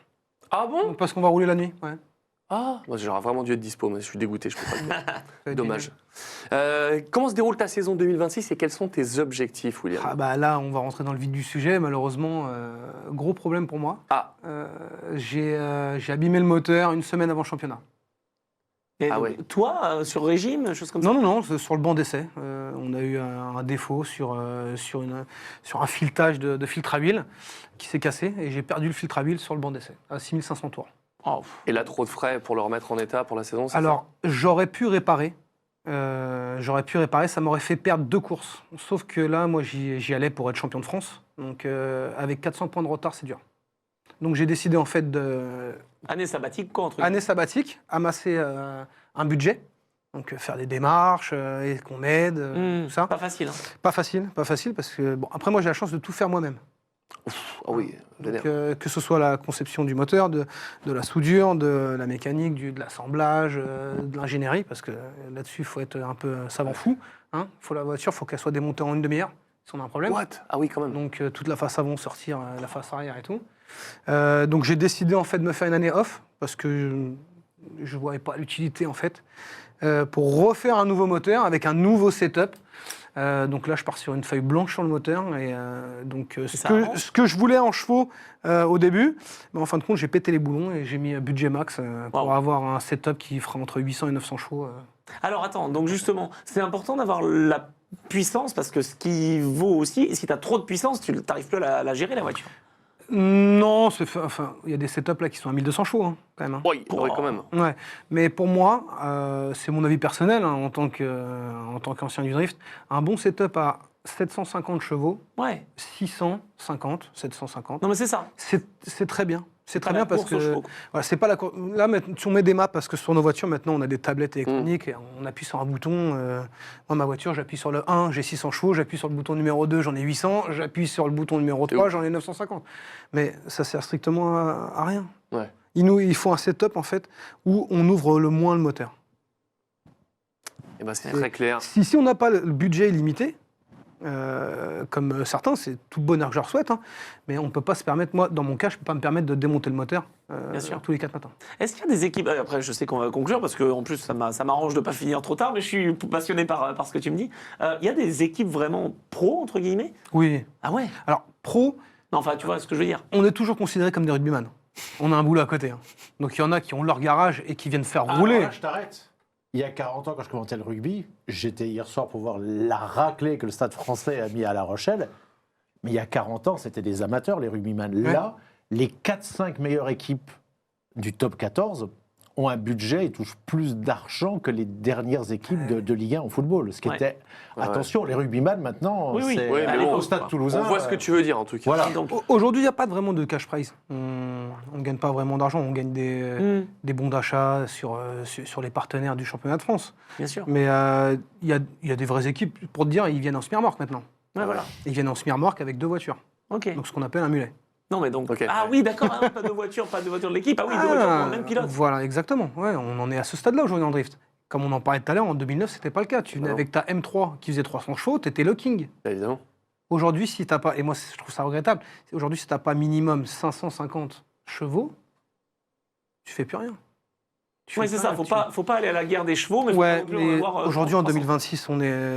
Ah bon? Donc, parce qu'on va rouler la nuit. Ouais. Ah, moi j'aurais vraiment dû être dispo, mais je suis dégoûté, je peux pas le faire. Ça va être Dommage. Comment se déroule ta saison 2026 et quels sont tes objectifs, William? Ah bah là, on va rentrer dans le vif du sujet. Malheureusement, gros problème pour moi. Ah, J'ai abîmé le moteur une semaine avant le championnat. Et Ah donc, ouais. Toi, sur régime, chose comme ça? Non, c'est sur le banc d'essai. On a eu un défaut sur un filetage de filtre à huile qui s'est cassé et j'ai perdu le filtre à huile sur le banc d'essai à 6500 tours. Oh, et là trop de frais pour le remettre en état pour la saison, c'est Alors, j'aurais pu réparer. Ça m'aurait fait perdre 2 courses. Sauf que là, moi, j'y allais pour être champion de France. Donc, avec 400 points de retard, c'est dur. Donc, j'ai décidé, en fait, année sabbatique, quoi, entre année sabbatique, amasser un budget. Donc, faire des démarches et qu'on m'aide, tout ça. Pas facile. Hein. Pas facile, parce que, bon, après, moi, j'ai la chance de tout faire moi-même. ça. Ah oui, Donc, que ce soit la conception du moteur, de la soudure, de la mécanique, de l'assemblage, de l'ingénierie, parce que là-dessus, il faut être un peu savant fou. Hein. La voiture, il faut qu'elle soit démontée en une demi-heure, si on a un problème. What? Ah oui, quand même. Donc, toute la face avant sortir, la face arrière et tout. Donc, j'ai décidé, en fait, de me faire une année off, parce que je ne voyais pas l'utilité, en fait, pour refaire un nouveau moteur avec un nouveau setup. Donc là, je pars sur une feuille blanche sur le moteur. Et ça avance. ce que je voulais en chevaux au début, en fin de compte, j'ai pété les boulons et j'ai mis budget max pour Wow. avoir un setup qui fera entre 800 et 900 chevaux. Alors attends, donc justement, c'est important d'avoir la puissance parce que ce qui vaut aussi, si tu as trop de puissance, tu n'arrives plus à la gérer la voiture. Non, il y a des setups là qui sont à 1200 chevaux quand même. Oui, quand même. Ouais, mais pour moi, c'est mon avis personnel en tant qu'ancien du drift, un bon setup à 750 chevaux, Ouais. 650, 750, Non mais c'est ça. c'est très bien. C'est très pas bien la parce course aux que chevaux, quoi. voilà, c'est pas la là si on met des maps parce que sur nos voitures maintenant on a des tablettes électroniques et on appuie sur un bouton. Moi ma voiture j'appuie sur le 1, j'ai 600 chevaux, j'appuie sur le bouton numéro 2, j'en ai 800, j'appuie sur le bouton numéro 3, j'en ai 950. Mais ça sert strictement à rien. Ouais. Il faut un setup en fait où on ouvre le moins le moteur. Et ben, c'est très clair. Si on n'a pas le budget illimité, comme certains, c'est tout le bonheur que je leur souhaite, hein, mais on ne peut pas se permettre, moi dans mon cas, je ne peux pas me permettre de démonter le moteur Bien sûr. tous les 4 matins. Est-ce qu'il y a des équipes, après je sais qu'on va conclure parce qu'en plus ça m'arrange de ne pas finir trop tard, mais je suis passionné par ce que tu me dis. Il y a des équipes vraiment pro, entre guillemets? Oui. Ah ouais? Alors, pro, Non, enfin tu vois ce que je veux dire. on est toujours considérés comme des rugbyman. On a un boulot à côté. Hein. Donc il y en a qui ont leur garage et qui viennent faire rouler. Alors là, je t'arrête. Il y a 40 ans, quand je commentais le rugby, j'étais hier soir pour voir la raclée que le Stade français a mis à La Rochelle. Mais il y a 40 ans, c'était des amateurs, les rugbyman. Ouais. Là, les 4-5 meilleures équipes du top 14 ont un budget et touchent plus d'argent que les dernières équipes de Ligue 1 en football. Ce qui Ouais. était... Ouais. Attention, les rugbyman, maintenant, Oui, oui. c'est Oui, mais bon, au Stade toulousain. On voit ce que tu veux dire en tout cas. Voilà. Donc, Aujourd'hui, il n'y a pas vraiment de cash prize. On ne gagne pas vraiment d'argent. On gagne des bons d'achat sur les partenaires du championnat de France. bien sûr. Mais il y a des vraies équipes, pour te dire, ils viennent en semi-remorque maintenant. Ouais, voilà. Ils viennent en semi-remorque avec 2 voitures. Ok. Donc ce qu'on appelle un mulet. Non mais donc. Ok. Ah oui, d'accord. Ah, pas de voiture de l'équipe. Ah oui, deux voitures pour le même pilote. Voilà, exactement. Ouais, on en est à ce stade-là aujourd'hui en drift. Comme on en parlait tout à l'heure, en 2009, c'était pas le cas. Tu venais Non. avec ta M3 qui faisait 300 chevaux, tu étais le king. Évidemment. Aujourd'hui, si t'as pas, et moi je trouve ça regrettable, aujourd'hui si t'as pas minimum 550 chevaux, tu fais plus rien. Tu Oui, fais c'est plus ça. rien, Faut pas aller à la guerre des chevaux, mais faut Ouais, pas non plus mais avoir, aujourd'hui en 300. 2026,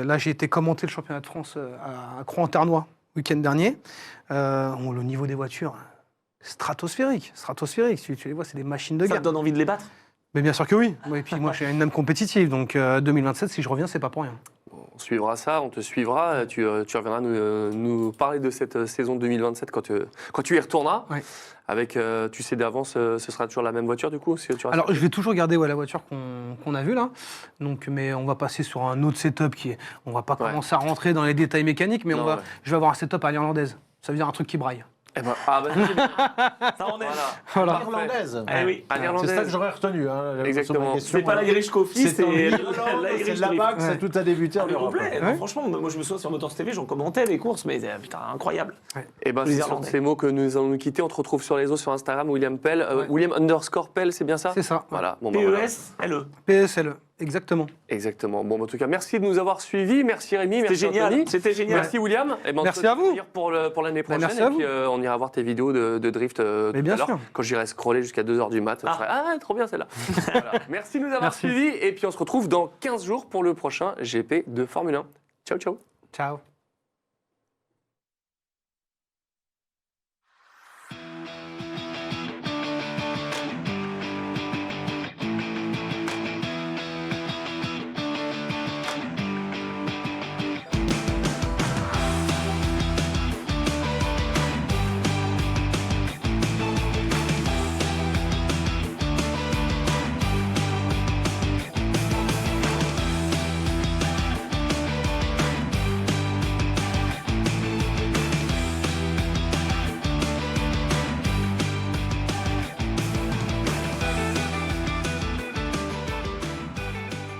là j'ai été commenter le championnat de France à Croix-en-Ternois week-end dernier. Le niveau des voitures, stratosphérique. Tu les vois, c'est des machines de Ça guerre. te donne envie de les battre? Mais bien sûr que oui. Et puis moi, j'ai une âme compétitive, donc 2027, si je reviens, c'est pas pour rien. On suivra ça, on te suivra. Tu reviendras nous parler de cette saison 2027 quand tu y retourneras. Ouais. Avec, tu sais d'avance, ce sera toujours la même voiture du coup si tu restes- Alors, je vais toujours garder la voiture qu'on a vue là. Donc, mais on va passer sur un autre setup on va pas Ouais. commencer à rentrer dans les détails mécaniques, mais Non, ouais. je vais avoir un setup à l'irlandaise. Ça veut dire un truc qui braille. Eh ben, ah, bah, Ça en est. voilà. Irlandaise. Eh oui. À l'irlandaise. C'est ça que j'aurais retenu. Hein, Exactement. sur ma question. C'est pas l'Irish Coffee, C'est en c'est Irlande, l'Irish c'est là-bas que ça Ouais. tout a débuté Ah, en mais Europe. complet. Ouais. Franchement, moi je me souviens sur Motors TV, j'en commentais les courses, mais putain, incroyable. Et ben, Les c'est sur Irlandais. ces mots que nous allons nous quitter. On te retrouve sur les réseaux, sur Instagram, William Pell. Ouais. William_Pell, c'est bien ça C'est ça. Voilà. Bon, bah, voilà. PESLE. PSLE, exactement. Exactement. Bon, en tout cas, merci de nous avoir suivis. Merci Rémi, C'était merci génial. Anthony. C'était génial. Merci William. Et ben, on Merci te à vous. plaisir pour l'année prochaine. merci à et puis on ira voir tes vidéos de drift Mais tout bien à l'heure. sûr. Quand j'irai scroller jusqu'à 2h du mat. Je ferai, trop bien celle-là. Voilà. Merci de nous avoir Merci. suivis. Et puis on se retrouve dans 15 jours pour le prochain GP de Formule 1. Ciao, ciao. Ciao.